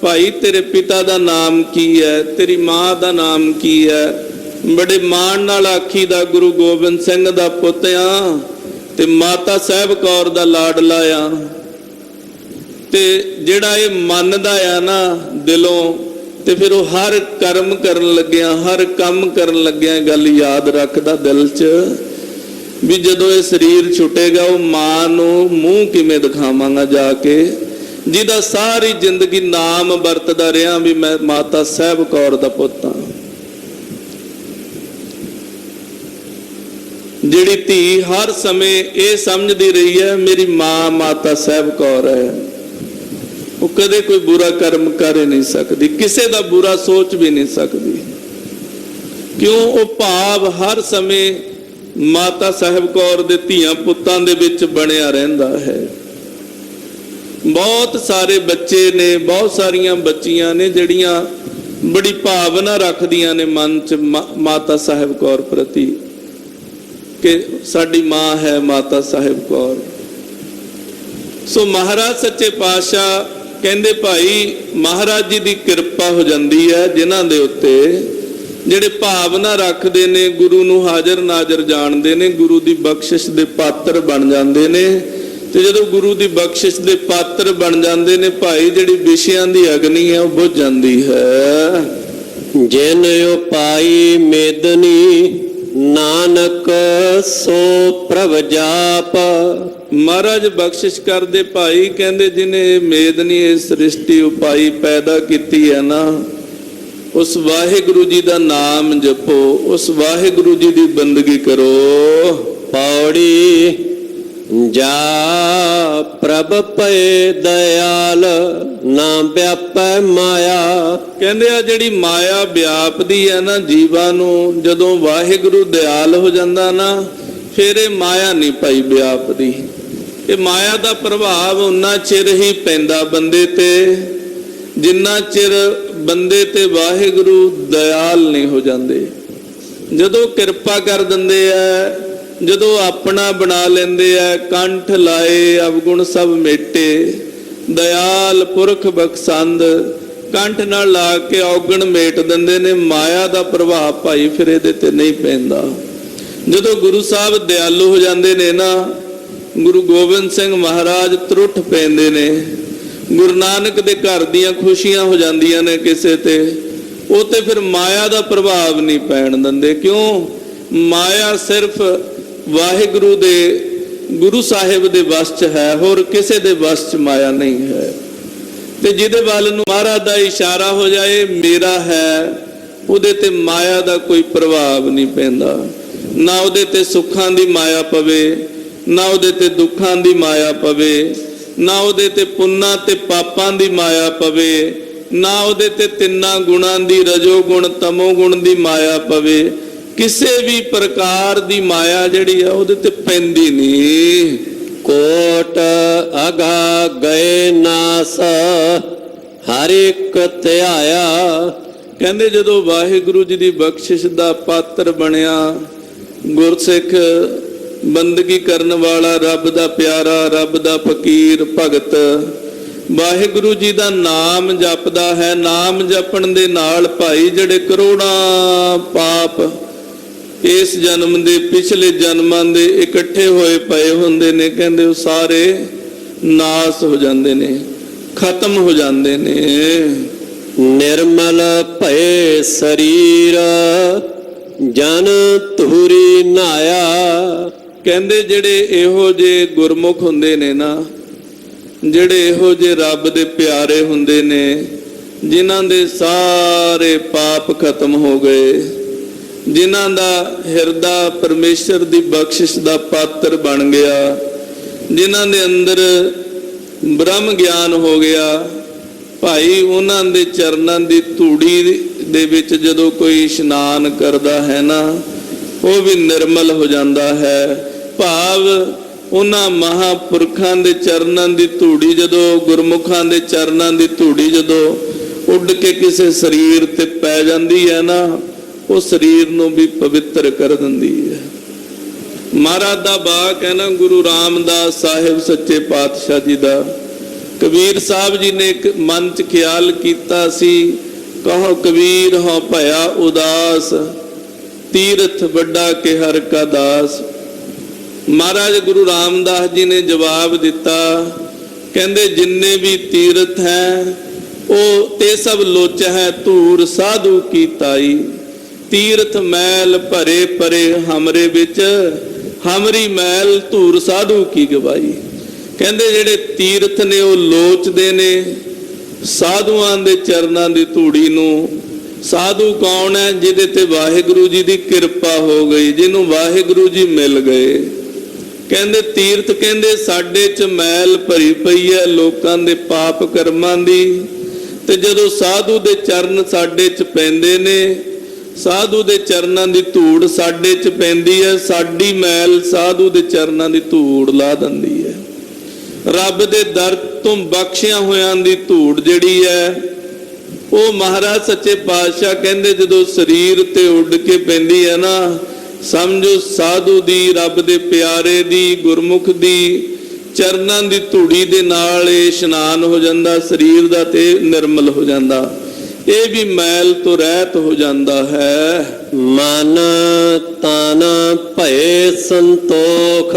ਭਾਈ ਤੇਰੇ ਪਿਤਾ ਦਾ ਨਾਮ ਕੀ ਹੈ, ਤੇਰੀ ਮਾਂ ਦਾ ਨਾਮ ਕੀ ਹੈ, ਬੜੇ ਮਾਣ ਨਾਲ ਆਖੀਦਾ ਗੁਰੂ ਗੋਬਿੰਦ ਸਿੰਘ ਦਾ ਪੁੱਤ ਆ ਤੇ ਮਾਤਾ ਸਾਹਿਬ ਕੌਰ ਦਾ ਲਾਡਲਾ ਆ। ਤੇ ਜਿਹੜਾ ਇਹ ਮੰਨਦਾ ਆ ਨਾ ਦਿਲੋਂ, ਤੇ ਫਿਰ ਉਹ ਹਰ ਕਰਮ ਕਰਨ ਲੱਗਿਆ, ਹਰ ਕੰਮ ਕਰਨ ਲੱਗਿਆ ਗੱਲ ਯਾਦ ਰੱਖਦਾ ਦਿਲ 'ਚ ਵੀ ਜਦੋਂ ਇਹ ਸਰੀਰ ਛੁੱਟੇਗਾ, ਉਹ ਮਾਂ ਨੂੰ ਮੂੰਹ ਕਿਵੇਂ ਦਿਖਾਵਾਂਗਾ ਜਾ ਕੇ, ਜਿਹਦਾ ਸਾਰੀ ਜ਼ਿੰਦਗੀ ਨਾਮ ਵਰਤਦਾ ਰਿਹਾ ਵੀ ਮੈਂ ਮਾਤਾ ਸਾਹਿਬ ਕੌਰ ਦਾ ਪੁੱਤ ਹਾਂ। ਜਿਹੜੀ ਧੀ ਹਰ ਸਮੇਂ ਇਹ ਸਮਝਦੀ ਰਹੀ ਹੈ ਮੇਰੀ ਮਾਂ ਮਾਤਾ ਸਾਹਿਬ ਕੌਰ ਹੈ, ਉਹ ਕਦੇ ਕੋਈ ਬੁਰਾ ਕਰਮ ਕਰ ਹੀ ਨਹੀਂ ਸਕਦੀ, ਕਿਸੇ ਦਾ ਬੁਰਾ ਸੋਚ ਵੀ ਨਹੀਂ ਸਕਦੀ। ਕਿਉਂ? ਉਹ ਭਾਵ ਹਰ ਸਮੇਂ ਮਾਤਾ ਸਾਹਿਬ ਕੌਰ ਦੇ ਧੀਆਂ ਪੁੱਤਾਂ ਦੇ ਵਿੱਚ ਬਣਿਆ ਰਹਿੰਦਾ ਹੈ। ਬਹੁਤ ਸਾਰੇ ਬੱਚੇ ਨੇ, ਬਹੁਤ ਸਾਰੀਆਂ ਬੱਚੀਆਂ ਨੇ ਜਿਹੜੀਆਂ ਬੜੀ ਭਾਵਨਾ ਰੱਖਦੀਆਂ ਨੇ ਮਨ 'ਚ ਮਾਤਾ ਸਾਹਿਬ ਕੌਰ ਪ੍ਰਤੀ ਕਿ ਸਾਡੀ ਮਾਂ ਹੈ ਮਾਤਾ ਸਾਹਿਬ ਕੌਰ। ਸੋ ਮਹਾਰਾਜ ਸੱਚੇ ਪਾਤਸ਼ਾਹ ਕਹਿੰਦੇ ਭਾਈ ਮਹਾਰਾਜ ਜੀ ਦੀ ਕਿਰਪਾ ਹੋ ਜਾਂਦੀ ਹੈ ਜਿਨ੍ਹਾਂ ਦੇ ਉੱਤੇ, ਜਿਹੜੇ ਭਾਵਨਾ ਰੱਖਦੇ ਨੇ, ਗੁਰੂ ਨੂੰ ਹਾਜ਼ਰ ਨਾਜ਼ਰ ਜਾਣਦੇ ਨੇ, ਗੁਰੂ ਦੀ ਬਖਸ਼ਿਸ਼ ਦੇ ਪਾਤਰ ਬਣ ਜਾਂਦੇ ਨੇ। ਤੇ ਜਦੋਂ ਗੁਰੂ ਦੀ ਬਖਸ਼ਿਸ਼ ਦੇ ਪਾਤਰ ਬਣ ਜਾਂਦੇ ਨੇ ਭਾਈ, ਜਿਹੜੀ ਵਿਸ਼ਿਆਂ ਦੀ ਅਗਨੀ ਹੈ ਉਹ ਬੁਝ ਜਾਂਦੀ ਹੈ।
ਜਿਨ ਉਪਾਈ ਮੇਦਨੀ ਨਾਨਕ ਸੋ ਪ੍ਰਭ ਜਾਪ।
ਮਹਾਰਾਜ ਬਖਸ਼ਿਸ਼ ਕਰਦੇ ਭਾਈ, ਕਹਿੰਦੇ ਜਿਹਨੇ ਮੇਦਨੀ ਇਹ ਸ੍ਰਿਸ਼ਟੀ ਉਪਾਈ ਪੈਦਾ ਕੀਤੀ ਹੈ ਨਾ, ਉਸ ਵਾਹਿਗੁਰੂ ਜੀ ਦਾ ਨਾਮ ਜਪੋ, ਉਸ ਵਾਹਿਗੁਰੂ ਜੀ ਦੀ ਬੰਦਗੀ ਕਰੋ।
ਪੌੜੀ ਜਾ ਪ੍ਰਭ ਪਏ ਦਇਆਲ ਨਾ ਵਿਆਪੈ ਮਾਇਆ।
ਕਹਿੰਦੇ ਆ ਜਿਹੜੀ ਮਾਇਆ ਵਿਆਪਦੀ ਹੈ ਨਾ ਜੀਵਾਂ ਨੂੰ, ਜਦੋਂ ਵਾਹਿਗੁਰੂ ਦਿਆਲ ਹੋ ਜਾਂਦਾ ਨਾ, ਫਿਰ ਇਹ ਮਾਇਆ ਨਹੀਂ ਭਾਈ ਵਿਆਪਦੀ। ਇਹ ਮਾਇਆ ਦਾ ਪ੍ਰਭਾਵ ਉਨਾ ਚਿਰ ਹੀ ਪੈਂਦਾ ਬੰਦੇ ਤੇ, ਜਿੰਨਾ ਚਿਰ ਬੰਦੇ ਤੇ ਵਾਹਿਗੁਰੂ ਦਇਆਲ ਨਹੀਂ ਹੋ ਜਾਂਦੇ। ਜਦੋਂ ਕਿਰਪਾ ਕਰ ਦਿੰਦੇ ਆ, ਜਦੋਂ ਆਪਣਾ ਬਣਾ ਲੈਂਦੇ ਆ, ਕੰਠ ਲਾਏ ਅਵਗੁਣ ਸਭ ਮੇਟੇ, ਦਇਆਲ ਪੁਰਖ ਬਖਸ਼ੰਦ, ਕੰਠ ਨਾਲ ਲਾ ਕੇ ਔਗਣ ਮੇਟ ਦਿੰਦੇ ਨੇ, ਮਾਇਆ ਦਾ ਪ੍ਰਭਾਵ ਭਾਈ ਫਿਰ ਇਹਦੇ ਤੇ ਨਹੀਂ ਪੈਂਦਾ। ਜਦੋਂ ਗੁਰੂ ਸਾਹਿਬ ਦਿਆਲੂ ਹੋ ਜਾਂਦੇ ਨੇ ਨਾ, ਗੁਰੂ ਗੋਬਿੰਦ ਸਿੰਘ ਮਹਾਰਾਜ ਤਰੁੱਠ ਪੈਂਦੇ ਨੇ, ਗੁਰੂ ਨਾਨਕ ਦੇ ਘਰ ਦੀਆਂ ਖੁਸ਼ੀਆਂ ਹੋ ਜਾਂਦੀਆਂ ਨੇ ਕਿਸੇ ਤੇ, ਉਹ ਤੇ ਫਿਰ ਮਾਇਆ ਦਾ ਪ੍ਰਭਾਵ ਨਹੀਂ ਪੈਣ ਦਿੰਦੇ। ਕਿਉਂ? ਮਾਇਆ ਸਿਰਫ ਵਾਹਿਗੁਰੂ ਦੇ, ਗੁਰੂ ਸਾਹਿਬ ਦੇ ਵਸ 'ਚ ਹੈ, ਹੋਰ ਕਿਸੇ ਦੇ ਵਸ 'ਚ ਮਾਇਆ ਨਹੀਂ ਹੈ। ਤੇ ਜਿਹਦੇ ਵੱਲ ਨੂੰ ਮਹਾਰਾਜ ਦਾ ਇਸ਼ਾਰਾ ਹੋ ਜਾਏ ਮੇਰਾ ਹੈ, ਉਹਦੇ ਤੇ ਮਾਇਆ ਦਾ ਕੋਈ ਪ੍ਰਭਾਵ ਨਹੀਂ ਪੈਂਦਾ। ਨਾ ਉਹਦੇ ਤੇ ਸੁੱਖਾਂ ਦੀ ਮਾਇਆ ਪਵੇ, ਨਾ ਉਹਦੇ ਤੇ ਦੁੱਖਾਂ ਦੀ ਮਾਇਆ ਪਵੇ, ਨਾ ਉਹਦੇ ਤੇ ਪੁੰਨਾਂ ਤੇ ਪਾਪਾਂ ਦੀ ਮਾਇਆ ਪਵੇ, ਨਾ ਉਹਦੇ ਤੇ ਤਿੰਨਾਂ ਗੁਣਾਂ ਦੀ, ਰਜੋ ਗੁਣ ਤਮੋ ਗੁਣ ਦੀ ਮਾਇਆ ਪਵੇ। ਕਿਸੇ ਵੀ ਪ੍ਰਕਾਰ ਦੀ ਮਾਇਆ ਜਿਹੜੀ ਆ ਉਹਦੇ ਤੇ ਪੈਂਦੀ ਨਹੀਂ।
ਕੋਟ ਅਗਾ ਗਏ ਨਾਸ ਹਰ ਇੱਕ ਧਿਆਇਆ।
ਕਹਿੰਦੇ ਜਦੋਂ ਵਾਹਿਗੁਰੂ ਜੀ ਦੀ ਬਖਸ਼ਿਸ਼ ਦਾ ਪਾਤਰ ਬਣਿਆ, ਗੁਰਸਿੱਖ ਬੰਦਗੀ ਕਰਨ ਵਾਲਾ, ਰੱਬ ਦਾ ਪਿਆਰਾ, ਰੱਬ ਦਾ ਫਕੀਰ, ਭਗਤ, ਵਾਹਿਗੁਰੂ ਜੀ ਦਾ ਨਾਮ ਜਪਦਾ ਹੈ। ਨਾਮ ਜਪਣ ਦੇ ਨਾਲ ਭਾਈ ਜਿਹੜੇ ਕਰੋੜਾਂ ਪਾਪ ਇਸ ਜਨਮ ਦੇ, ਪਿਛਲੇ ਜਨਮਾਂ ਦੇ ਇਕੱਠੇ ਹੋਏ ਪਏ ਹੁੰਦੇ ਨੇ, ਕਹਿੰਦੇ ਉਹ ਸਾਰੇ ਨਾਸ ਹੋ ਜਾਂਦੇ ਨੇ, ਖਤਮ ਹੋ ਜਾਂਦੇ ਨੇ।
ਨਿਰਮਲ ਭਏ ਸਰੀਰ ਜਨ ਧੂਰੀ ਨਾਇਆ।
ਕਹਿੰਦੇ ਜਿਹੜੇ ਇਹੋ ਜਿਹੇ ਗੁਰਮੁਖ ਹੁੰਦੇ ਨੇ ਨਾ, ਜਿਹੜੇ ਇਹੋ ਜਿਹੇ ਰੱਬ ਦੇ ਪਿਆਰੇ ਹੁੰਦੇ ਨੇ, ਜਿਨ੍ਹਾਂ ਦੇ ਸਾਰੇ ਪਾਪ ਖਤਮ ਹੋ ਗਏ, ਜਿਨ੍ਹਾਂ ਦਾ ਹਿਰਦਾ ਪਰਮੇਸ਼ਰ ਦੀ ਬਖਸ਼ਿਸ਼ ਦਾ ਪਾਤਰ ਬਣ ਗਿਆ, ਜਿਨ੍ਹਾਂ ਦੇ ਅੰਦਰ ਬ੍ਰਹਮ ਗਿਆਨ ਹੋ ਗਿਆ, ਭਾਈ ਉਹਨਾਂ ਦੇ ਚਰਨਾਂ ਦੀ ਧੂੜੀ ਦੇ ਵਿੱਚ ਜਦੋਂ ਕੋਈ ਇਸ਼ਨਾਨ ਕਰਦਾ ਹੈ ਨਾ, ਉਹ ਵੀ ਨਿਰਮਲ ਹੋ ਜਾਂਦਾ ਹੈ। ਭਾਵ ਉਹਨਾਂ ਮਹਾਂਪੁਰਖਾਂ ਦੇ ਚਰਨਾਂ ਦੀ ਧੂੜੀ, ਜਦੋਂ ਗੁਰਮੁਖਾਂ ਦੇ ਚਰਨਾਂ ਦੀ ਧੂੜੀ ਜਦੋਂ ਉੱਡ ਕੇ ਕਿਸੇ ਸਰੀਰ ਤੇ ਪੈ ਜਾਂਦੀ ਹੈ ਨਾ, ਉਹ ਸਰੀਰ ਨੂੰ ਵੀ ਪਵਿੱਤਰ ਕਰ ਦਿੰਦੀ ਹੈ। ਮਹਾਰਾਜ ਦਾ ਬਾਕ ਹੈ ਨਾ ਗੁਰੂ ਰਾਮਦਾਸ ਸਾਹਿਬ ਸੱਚੇ ਪਾਤਸ਼ਾਹ ਜੀ ਦਾ। ਕਬੀਰ ਸਾਹਿਬ ਜੀ ਨੇ ਇੱਕ ਮਨ 'ਚ ਖਿਆਲ ਕੀਤਾ ਸੀ, ਕਹੋ ਕਬੀਰ ਹੋ ਭਇਆ ਉਦਾਸ, ਤੀਰਥ ਵੱਡਾ ਕੇ ਹਰ ਕਾ ਦਾਸ। ਮਹਾਰਾਜ ਗੁਰੂ ਰਾਮਦਾਸ ਜੀ ਨੇ ਜਵਾਬ ਦਿੱਤਾ, ਕਹਿੰਦੇ ਜਿੰਨੇ ਵੀ ਤੀਰਥ ਹੈ ਉਹ ਤੇ ਸਭ ਲੋਚ ਹੈ ਧੂਰ ਸਾਧੂ ਕੀ ਤਾਈ। ਤੀਰਥ ਮੈਲ ਭਰੇ ਪਰੇ ਹਮਰੇ ਵਿੱਚ, ਹਮਰੀ ਮੈਲ ਧੂਰ ਸਾਧੂ ਕੀ ਗਵਾਈ। ਕਹਿੰਦੇ ਜਿਹੜੇ ਤੀਰਥ ਨੇ ਉਹ ਲੋਚਦੇ ਨੇ ਸਾਧੂਆਂ ਦੇ ਚਰਨਾਂ ਦੀ ਧੂੜੀ ਨੂੰ। ਸਾਧੂ ਕੌਣ ਹੈ? ਜਿਹਦੇ ਤੇ ਵਾਹਿਗੁਰੂ ਜੀ ਦੀ ਕਿਰਪਾ ਹੋ ਗਈ, ਜਿਹਨੂੰ ਵਾਹਿਗੁਰੂ ਜੀ ਮਿਲ ਗਏ। ਕਹਿੰਦੇ ਤੀਰਥ, ਕਹਿੰਦੇ ਸਾਡੇ 'ਚ ਮੈਲ ਭਰੀ ਪਈ ਹੈ ਲੋਕਾਂ ਦੇ ਪਾਪ ਕਰਮਾਂ ਦੀ, ਤੇ ਜਦੋਂ ਸਾਧੂ ਦੇ ਚਰਨ ਸਾਡੇ 'ਚ ਪੈਂਦੇ ਨੇ, ਸਾਧੂ ਦੇ ਚਰਨਾਂ ਦੀ ਧੂੜ ਸਾਡੇ 'ਚ ਪੈਂਦੀ ਹੈ, ਸਾਡੀ ਮੈਲ ਸਾਧੂ ਦੇ ਚਰਨਾਂ ਦੀ ਧੂੜ ਲਾ ਦਿੰਦੀ ਹੈ। ਰੱਬ ਦੇ ਦਰ ਤੋਂ ਬਖਸ਼ਿਆ ਹੋਇਆਂ ਦੀ ਧੂੜ ਜਿਹੜੀ ਹੈ, ਉਹ ਮਹਾਰਾਜ ਸੱਚੇ ਪਾਤਸ਼ਾਹ ਕਹਿੰਦੇ ਜਦੋਂ ਸਰੀਰ ਤੇ ਉੱਡ ਕੇ ਪੈਂਦੀ ਹੈ ਨਾ, ਸਮਝੋ ਸਾਧੂ ਦੀ, ਰੱਬ ਦੇ ਪਿਆਰੇ ਦੀ, ਗੁਰਮੁਖ ਦੀ ਚਰਨਾਂ ਦੀ ਧੂੜੀ ਦੇ ਨਾਲ ਇਹ ਇਸ਼ਨਾਨ ਹੋ ਜਾਂਦਾ ਸਰੀਰ ਦਾ, ਤੇ ਨਿਰਮਲ ਹੋ ਜਾਂਦਾ, ਇਹ ਵੀ ਮੈਲ ਤੋਂ ਰਹਿਤ ਹੋ ਜਾਂਦਾ ਹੈ।
ਮਨ ਤਨ ਭਏ ਸੰਤੋਖ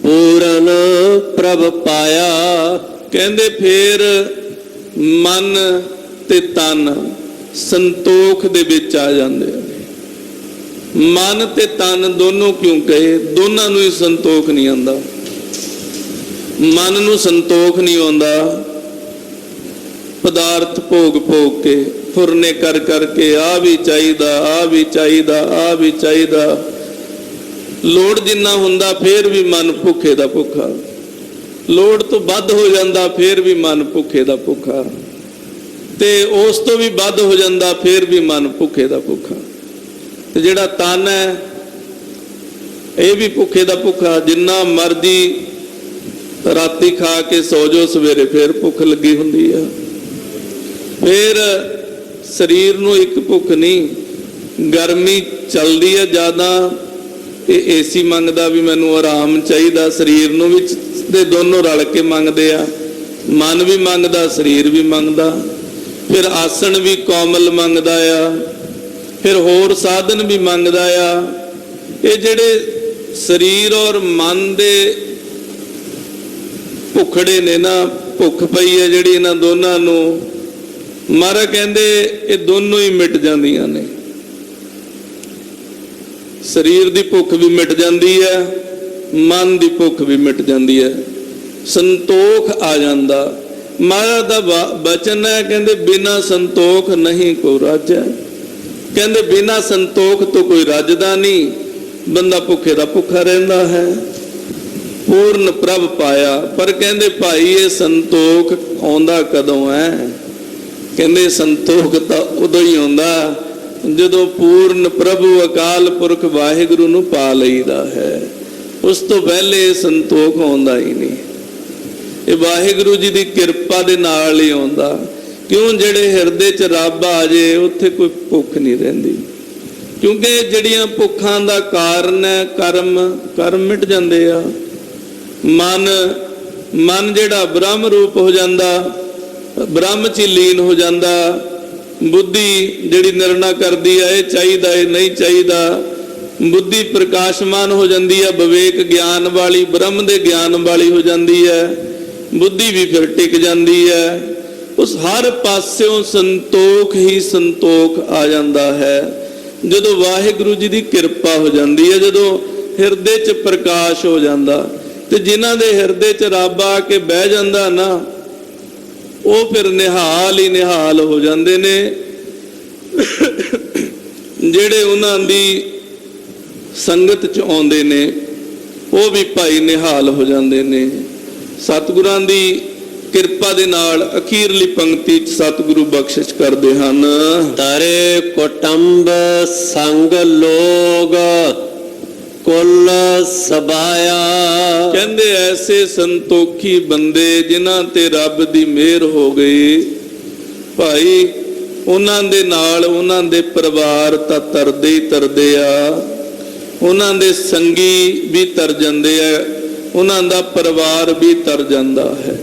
ਪੂਰ ਪੂਰਨ ਪ੍ਰਭ ਪਾਇਆ।
ਕਹਿੰਦੇ ਫੇਰ ਮਨ ਤੇ ਤਨ ਸੰਤੋਖ ਦੇ ਵਿੱਚ ਆ ਜਾਂਦੇ ਆ। ਮਨ ਤੇ ਤਨ ਦੋਨੋਂ ਕਿਉਂ ਕਹੇ? ਦੋਨਾਂ ਨੂੰ ਹੀ ਸੰਤੋਖ ਨਹੀਂ ਆਉਂਦਾ। ਮਨ ਨੂੰ ਸੰਤੋਖ ਨਹੀਂ ਆਉਂਦਾ ਪਦਾਰਥ ਭੋਗ ਭੋਗ ਕੇ, ਫੁਰਨੇ ਕਰ ਕਰਕੇ, ਆ ਵੀ ਚਾਹੀਦਾ, ਆ ਵੀ ਚਾਹੀਦਾ, ਆ ਵੀ ਚਾਹੀਦਾ। ਲੋੜ ਜਿੰਨਾ ਹੁੰਦਾ ਫੇਰ ਵੀ ਮਨ ਭੁੱਖੇ ਦਾ ਭੁੱਖਾ, ਲੋੜ ਤੋਂ ਵੱਧ ਹੋ ਜਾਂਦਾ ਫੇਰ ਵੀ ਮਨ ਭੁੱਖੇ ਦਾ ਭੁੱਖਾ, ਤੇ ਉਸ ਤੋਂ ਵੀ ਵੱਧ ਹੋ ਜਾਂਦਾ ਫੇਰ ਵੀ ਮਨ ਭੁੱਖੇ ਦਾ ਭੁੱਖਾ। ਤੇ ਜਿਹੜਾ ਤਨ ਹੈ ਇਹ ਵੀ ਭੁੱਖੇ ਦਾ ਭੁੱਖਾ। ਜਿੰਨਾ ਮਰਜ਼ੀ ਰਾਤੀ ਖਾ ਕੇ ਸੌ ਜਾਓ, ਸਵੇਰੇ ਫੇਰ ਭੁੱਖ ਲੱਗੀ ਹੁੰਦੀ ਆ। ਫਿਰ ਸਰੀਰ ਨੂੰ ਇੱਕ ਭੁੱਖ ਨਹੀਂ, ਗਰਮੀ ਚੱਲਦੀ ਹੈ ਜ਼ਿਆਦਾ, ਇਹ ਏਸੀ ਮੰਗਦਾ ਵੀ ਮੈਨੂੰ ਆਰਾਮ ਚਾਹੀਦਾ, ਸਰੀਰ ਨੂੰ ਵੀ, ਤੇ ਦੋਨੋਂ ਰਲ ਕੇ ਮੰਗਦੇ ਆ। ਮਨ ਵੀ ਮੰਗਦਾ, ਸਰੀਰ ਵੀ ਮੰਗਦਾ। ਫਿਰ ਆਸਣ ਵੀ ਕੋਮਲ ਮੰਗਦਾ ਆ, ਫਿਰ ਹੋਰ ਸਾਧਨ ਵੀ ਮੰਗਦਾ ਆ। ਇਹ ਜਿਹੜੇ ਸਰੀਰ ਔਰ ਮਨ ਦੇ ਭੁੱਖੜੇ ਨੇ ਨਾ, ਭੁੱਖ ਪਈ ਹੈ ਜਿਹੜੀ ਇਹਨਾਂ ਦੋਨਾਂ ਨੂੰ, ਮਹਾਰਾਜ ਕਹਿੰਦੇ ਇਹ ਦੋਨੋਂ ਹੀ ਮਿਟ ਜਾਂਦੀਆਂ ਨੇ। ਸਰੀਰ ਦੀ ਭੁੱਖ ਵੀ ਮਿਟ ਜਾਂਦੀ ਹੈ, ਮਨ ਦੀ ਭੁੱਖ ਵੀ ਮਿਟ ਜਾਂਦੀ ਹੈ, ਸੰਤੋਖ ਆ ਜਾਂਦਾ। ਮਹਾਰਾਜ ਦਾ ਬਚਨ ਹੈ, ਕਹਿੰਦੇ ਬਿਨਾਂ ਸੰਤੋਖ ਨਹੀਂ ਕੋ ਰਾਜੈ। ਕਹਿੰਦੇ ਬਿਨਾਂ ਸੰਤੋਖ ਤੋਂ ਕੋਈ ਰੱਜਦਾ ਨਹੀਂ, ਬੰਦਾ ਭੁੱਖੇ ਦਾ ਭੁੱਖਾ ਰਹਿੰਦਾ ਹੈ। ਪੂਰਨ ਪ੍ਰਭ ਪਾਇਆ। ਪਰ ਕਹਿੰਦੇ ਭਾਈ ਇਹ ਸੰਤੋਖ ਆਉਂਦਾ ਕਦੋਂ ਹੈ? ਕਹਿੰਦੇ ਸੰਤੋਖ ਤਾਂ ਉਦੋਂ ਹੀ ਆਉਂਦਾ ਜਦੋਂ ਪੂਰਨ ਪ੍ਰਭੂ ਅਕਾਲ ਪੁਰਖ ਵਾਹਿਗੁਰੂ ਨੂੰ ਪਾ ਲਈਦਾ ਹੈ। ਉਸ ਤੋਂ ਪਹਿਲੇ ਸੰਤੋਖ ਆਉਂਦਾ ਹੀ ਨਹੀਂ। ਇਹ ਵਾਹਿਗੁਰੂ ਜੀ ਦੀ ਕਿਰਪਾ ਦੇ ਨਾਲ ਹੀ ਆਉਂਦਾ। ਕਿਉਂ? ਜਿਹੜੇ ਹਿਰਦੇ 'ਚ ਰੱਬ ਆ ਜੇ ਉੱਥੇ ਕੋਈ ਭੁੱਖ ਨਹੀਂ ਰਹਿੰਦੀ। ਕਿਉਂਕਿ ਜਿਹੜੀਆਂ ਭੁੱਖਾਂ ਦਾ ਕਾਰਨ ਹੈ ਕਰਮ ਮਿਟ ਜਾਂਦੇ ਆ। ਮਨ ਜਿਹੜਾ ਬ੍ਰਹਮ ਰੂਪ ਹੋ ਜਾਂਦਾ, ਬ੍ਰਹਮ 'ਚ ਲੀਨ ਹੋ ਜਾਂਦਾ। ਬੁੱਧੀ ਜਿਹੜੀ ਨਿਰਣਾ ਕਰਦੀ ਆ ਇਹ ਚਾਹੀਦਾ, ਇਹ ਨਹੀਂ ਚਾਹੀਦਾ। ਬੁੱਧੀ ਪ੍ਰਕਾਸ਼ਮਾਨ ਹੋ ਜਾਂਦੀ ਹੈ, ਵਿਵੇਕ ਗਿਆਨ ਵਾਲੀ, ਬ੍ਰਹਮ ਦੇ ਗਿਆਨ ਵਾਲੀ ਹੋ ਜਾਂਦੀ ਹੈ। ਬੁੱਧੀ ਵੀ ਫਿਰ ਟਿਕ ਜਾਂਦੀ ਹੈ। ਉਸ ਹਰ ਪਾਸਿਓਂ ਸੰਤੋਖ ਹੀ ਸੰਤੋਖ ਆ ਜਾਂਦਾ ਹੈ ਜਦੋਂ ਵਾਹਿਗੁਰੂ ਜੀ ਦੀ ਕਿਰਪਾ ਹੋ ਜਾਂਦੀ ਹੈ, ਜਦੋਂ ਹਿਰਦੇ 'ਚ ਪ੍ਰਕਾਸ਼ ਹੋ ਜਾਂਦਾ। ਤੇ ਜਿਨ੍ਹਾਂ ਦੇ ਹਿਰਦੇ 'ਚ ਰੱਬ ਆ ਕੇ ਬਹਿ ਜਾਂਦਾ ਨਾ, ਉਹ ਫਿਰ ਨਿਹਾਲ ਹੀ ਨਿਹਾਲ ਹੋ ਜਾਂਦੇ ਨੇ। ਜਿਹੜੇ ਉਹਨਾਂ ਦੀ ਸੰਗਤ 'ਚ ਆਉਂਦੇ ਨੇ ਉਹ ਵੀ ਭਾਈ ਨਿਹਾਲ ਹੋ ਜਾਂਦੇ ਨੇ। ਸਤਿਗੁਰਾਂ ਦੀ ਕਿਰਪਾ ਦੇ ਨਾਲ ਅਖੀਰਲੀ ਪੰਕਤੀ 'ਚ ਸਤਿਗੁਰੂ ਬਖਸ਼ਿਸ਼ ਕਰਦੇ ਹਨ।
ਤਾਰੇ ਕੁਟੰਬ ਸੰਗ ਲੋਗ ਕੁਲ ਸਬਾਇਆ।
ਕਹਿੰਦੇ ਐਸੇ ਸੰਤੋਖੀ ਬੰਦੇ ਜਿਨ੍ਹਾਂ ਤੇ ਰੱਬ ਦੀ ਮਿਹਰ ਹੋ ਗਈ, ਭਾਈ ਉਹਨਾਂ ਦੇ ਨਾਲ ਉਹਨਾਂ ਦੇ ਪਰਿਵਾਰ ਤਾਂ ਤਰਦੇ ਹੀ ਤਰਦੇ ਆ, ਉਹਨਾਂ ਦੇ ਸੰਗੀ ਵੀ ਤਰ ਜਾਂਦੇ ਆ, ਉਹਨਾਂ ਦਾ ਪਰਿਵਾਰ ਵੀ ਤਰ ਜਾਂਦਾ ਹੈ।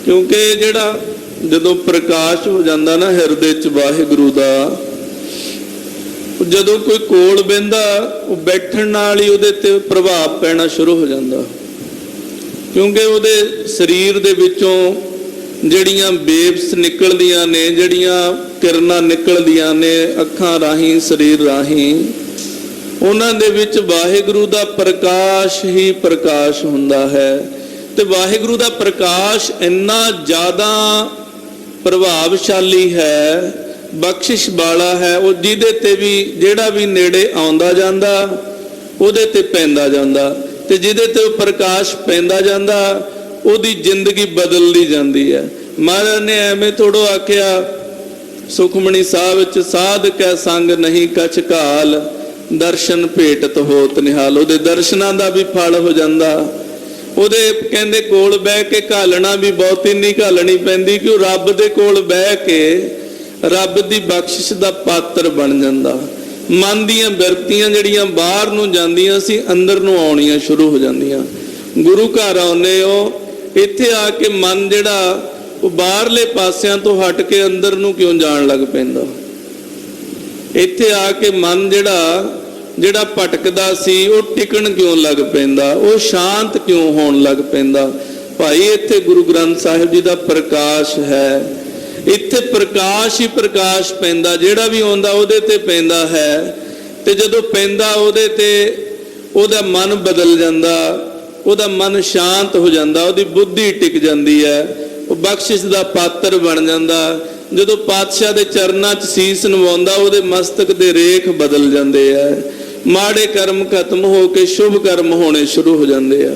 ਕਿਉਂਕਿ ਜਿਹੜਾ ਜਦੋਂ ਪ੍ਰਕਾਸ਼ ਹੋ ਜਾਂਦਾ ਨਾ ਹਿਰਦੇ 'ਚ ਵਾਹਿਗੁਰੂ ਦਾ, ਜਦੋਂ ਕੋਈ ਕੋਲ ਬਹਿੰਦਾ ਉਹ ਬੈਠਣ ਨਾਲ ਹੀ ਉਹਦੇ ਤੇ ਪ੍ਰਭਾਵ ਪੈਣਾ ਸ਼ੁਰੂ ਹੋ ਜਾਂਦਾ। ਕਿਉਂਕਿ ਉਹਦੇ ਸਰੀਰ ਦੇ ਵਿੱਚੋਂ ਜਿਹੜੀਆਂ ਵੇਵਸ ਨਿਕਲਦੀਆਂ ਨੇ, ਜਿਹੜੀਆਂ ਕਿਰਨਾਂ ਨਿਕਲਦੀਆਂ ਨੇ ਅੱਖਾਂ ਰਾਹੀਂ, ਸਰੀਰ ਰਾਹੀਂ, ਉਹਨਾਂ ਦੇ ਵਿੱਚ ਵਾਹਿਗੁਰੂ ਦਾ ਪ੍ਰਕਾਸ਼ ਹੀ ਪ੍ਰਕਾਸ਼ ਹੁੰਦਾ ਹੈ। ਤੇ ਵਾਹਿਗੁਰੂ ਦਾ ਪ੍ਰਕਾਸ਼ ਇੰਨਾ ਜ਼ਿਆਦਾ ਪ੍ਰਭਾਵਸ਼ਾਲੀ ਹੈ, ਬਖਸ਼ਿਸ਼ ਵਾਲਾ ਹੈ। ਉਹ ਜਿਹਦੇ ਤੇ ਵੀ ਜਿਹੜਾ ਵੀ ਨੇੜੇ ਆਉਂਦਾ ਜਾਂਦਾ ਉਹਦੇ ਤੇ ਪੈਂਦਾ ਜਾਂਦਾ, ਤੇ ਜਿਹਦੇ ਤੇ ਉਹ ਪ੍ਰਕਾਸ਼ ਪੈਂਦਾ ਜਾਂਦਾ ਉਹਦੀ ਜ਼ਿੰਦਗੀ ਬਦਲਦੀ ਜਾਂਦੀ ਹੈ। ਮਹਾਰਾਜ ਨੇ ਐਵੇਂ ਥੋੜੋ ਆਖਿਆ ਸੁਖਮਣੀ ਸਾਹਿਬ ਵਿੱਚ, ਸਾਧ ਕੈ ਸੰਗ ਨਹੀਂ ਕਛ ਘਾਲ, ਦਰਸ਼ਨ ਭੇਟਤ ਹੋਤ ਨਿਹਾਲ। ਉਹਦੇ ਦਰਸ਼ਨਾਂ ਦਾ ਵੀ ਫਲ ਹੋ ਜਾਂਦਾ। ਉਹਦੇ ਕਹਿੰਦੇ ਕੋਲ ਬਹਿ ਕੇ ਘਾਲਣਾ ਵੀ ਬਹੁਤੀ ਨਹੀਂ ਘਾਲਣੀ ਪੈਂਦੀ, ਕਿ ਉਹ ਰੱਬ ਦੇ ਕੋਲ ਬਹਿ ਕੇ ਰੱਬ ਦੀ ਬਖਸ਼ਿਸ਼ ਦਾ ਪਾਤਰ ਬਣ ਜਾਂਦਾ। ਮਨ ਦੀਆਂ ਬਿਰਤੀਆਂ ਜਿਹੜੀਆਂ ਬਾਹਰ ਨੂੰ ਜਾਂਦੀਆਂ ਸੀ ਅੰਦਰ ਨੂੰ ਆਉਣੀਆਂ ਸ਼ੁਰੂ ਹੋ ਜਾਂਦੀਆਂ। ਗੁਰੂ ਘਰ ਆਉਂਦੇ ਹੋ, ਇੱਥੇ ਆ ਕੇ ਮਨ ਜਿਹੜਾ ਉਹ ਬਾਹਰਲੇ ਪਾਸਿਆਂ ਤੋਂ ਹਟ ਕੇ ਅੰਦਰ ਨੂੰ ਕਿਉਂ ਜਾਣ ਲੱਗ ਪੈਂਦਾ? ਇੱਥੇ ਆ ਕੇ ਮਨ ਜਿਹੜਾ ਜਿਹੜਾ ਭਟਕਦਾ ਸੀ ਉਹ ਟਿਕਣ ਕਿਉਂ ਲੱਗ ਪੈਂਦਾ, ਉਹ ਸ਼ਾਂਤ ਕਿਉਂ ਹੋਣ ਲੱਗ ਪੈਂਦਾ। ਭਾਈ ਇੱਥੇ ਗੁਰੂ ਗ੍ਰੰਥ ਸਾਹਿਬ ਜੀ ਦਾ ਪ੍ਰਕਾਸ਼ ਹੈ, ਇੱਥੇ ਪ੍ਰਕਾਸ਼ ਹੀ ਪ੍ਰਕਾਸ਼ ਪੈਂਦਾ, ਜਿਹੜਾ ਵੀ ਆਉਂਦਾ ਉਹਦੇ ਤੇ ਪੈਂਦਾ ਹੈ। ਤੇ ਜਦੋਂ ਪੈਂਦਾ ਉਹਦੇ ਤੇ ਉਹਦਾ ਮਨ ਬਦਲ ਜਾਂਦਾ, ਉਹਦਾ ਮਨ ਸ਼ਾਂਤ ਹੋ ਜਾਂਦਾ, ਉਹਦੀ ਬੁੱਧੀ ਟਿਕ ਜਾਂਦੀ ਹੈ, ਉਹ ਬਖਸ਼ਿਸ਼ ਦਾ ਪਾਤਰ ਬਣ ਜਾਂਦਾ। ਜਦੋਂ ਪਾਤਸ਼ਾਹ ਦੇ ਚਰਨਾਂ 'ਚ ਸੀਸ ਨਵਾਉਂਦਾ ਉਹਦੇ ਮਸਤਕ ਦੇ ਰੇਖ ਬਦਲ ਜਾਂਦੇ ਆ, ਮਾੜੇ ਕਰਮ ਖਤਮ ਹੋ ਕੇ ਸ਼ੁਭ ਕਰਮ ਹੋਣੇ ਸ਼ੁਰੂ ਹੋ ਜਾਂਦੇ ਆ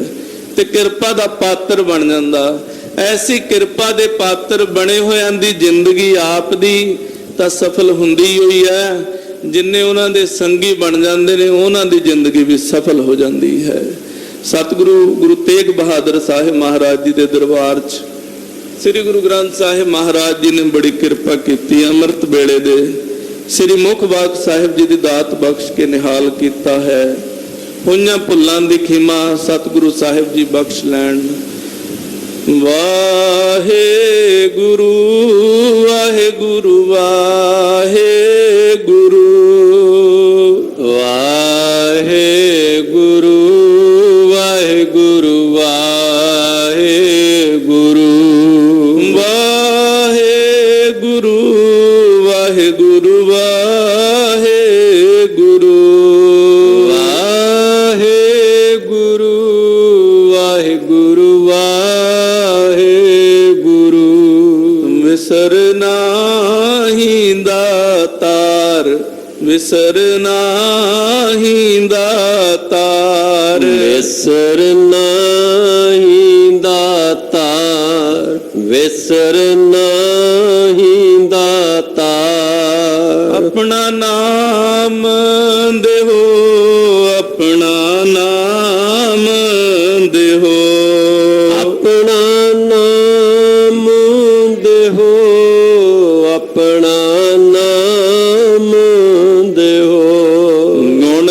ਤੇ ਕਿਰਪਾ ਦਾ ਪਾਤਰ ਬਣ ਜਾਂਦਾ। ਐਸੀ ਕਿਰਪਾ ਦੇ ਪਾਤਰ ਬਣੇ ਹੋਇਆਂ ਦੀ ਜ਼ਿੰਦਗੀ ਆਪ ਦੀ ਤਾਂ ਸਫਲ ਹੁੰਦੀ ਹੋਈ ਹੈ, ਜਿੰਨੇ ਉਹਨਾਂ ਦੇ ਸੰਗੀ ਬਣ ਜਾਂਦੇ ਨੇ ਉਹਨਾਂ ਦੀ ਜ਼ਿੰਦਗੀ ਵੀ ਸਫਲ ਹੋ ਜਾਂਦੀ ਹੈ। ਸਤਿਗੁਰੂ ਗੁਰੂ ਤੇਗ ਬਹਾਦਰ ਸਾਹਿਬ ਮਹਾਰਾਜ ਜੀ ਦੇ ਦਰਬਾਰ 'ਚ ਸ੍ਰੀ ਗੁਰੂ ਗ੍ਰੰਥ ਸਾਹਿਬ ਮਹਾਰਾਜ ਜੀ ਨੇ ਬੜੀ ਕਿਰਪਾ ਕੀਤੀ। ਅੰਮ੍ਰਿਤ ਵੇਲੇ ਦੇ ਸ੍ਰੀ ਮੁਖ ਬਾਗ ਸਾਹਿਬ ਜੀ ਦੀ ਦਾਤ ਬਖਸ਼ ਕੇ ਨਿਹਾਲ ਕੀਤਾ ਹੈ। ਹੋਈਆਂ ਭੁੱਲਾਂ ਦੀ ਖਿਮਾ ਸਤਿਗੁਰੂ ਸਾਹਿਬ ਜੀ ਬਖਸ਼ ਲੈਣ। ਵਾਹਿਗੁਰੂ ਵਾਹਿਗੁਰੂ ਵਾਹਿਗੁਰੂ
ਵਾਹਿਗੁਰੂ ਵਾਹਿਗੁਰੂ ਵਾਹਿਗੁਰੂ
ਵਾਹਿਗੁਰੂ ਵਾਹਿਗੁਰੂ ਵਾਹਿਗੁਰੂ
ਵਾਹਿਗੁਰੂ ਵਾਹਿਗੁਰੂ ਵਾਹਿਗੁਰੂ
ਵਿਸਰ ਨਾਹੀਂ ਦਾਤਾਰ, ਵਿਸਰ ਨਾਹੀਂ ਦਾਤਾਰ,
ਵਿਸਰ ਨਾਹੀਂ ਦਾਤਾਰ, ਵਿਸਰ ਨਾਹੀਂ ਦਾਤਾਰ।
ਆਪਣਾ ਨਾਮ ਦੇਹੋ, ਆਪਣਾ ਨਾਮ ਦੇਹੋ,
ਆਪਣਾ ਨਾਮ ਦੇਹੋ, ਆਪਣਾ ਨਾਮ ਦੇਹੋ।
ਗੁਣ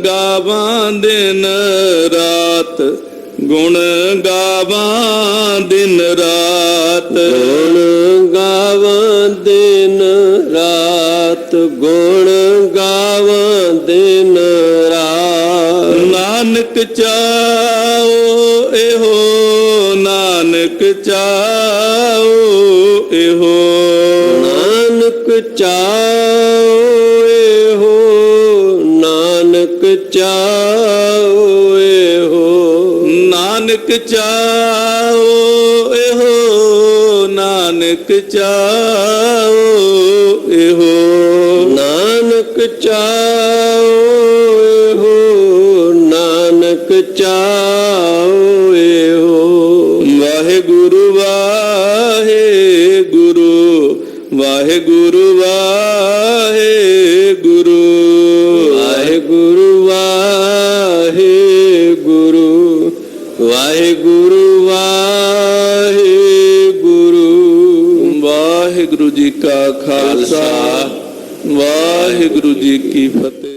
ਗਾਵਾਂ ਦਿਨ ਰਾਤ, ਗੁਣ ਗਾਵਾਂ ਦਿਨ ਰਾਤ,
ਗੁਣ ਗਾਵਾਂ ਦਿਨ ਰਾਤ, ਗੁਣ ਗਾਵਾਂ ਦਿਨ ਰਾਤ।
ਨਾਨਕ ਚਾਓ ਇਹੋ, ਨਾਨਕ ਚਾਓ ਇਹੋ,
ਨਾਨਕ ਚਾਓ ਇਹੋ, ਨਾਨਕ ਚਾਓ ਇਹੋ,
ਨਾਨਕ ਚਾਓ ਇਹੋ, ਨਾਨਕ ਚਾਓ ਇਹੋ,
ਨਾਨਕ ਚਾਓ ਇਹੋ, ਨਾਨਕ ਚਾਓ ਇਹੋ।
ਵਾਹਿਗੁਰੂ ਵਾਹਿਗੁਰੂ ਵਾਹਿਗੁਰੂ ਵਾਹਿਗੁਰੂ
ਵਾਹਿਗੁਰੂ ਵਾਹਿਗੁਰੂ ਵਾਹਿਗੁਰੂ ਵਾਹਿਗੁਰੂ।
ਵਾਹਿਗੁਰੂ ਜੀ ਕਾ ਖਾਲਸਾ, ਵਾਹਿਗੁਰੂ ਜੀ ਕੀ ਫਤਿਹ।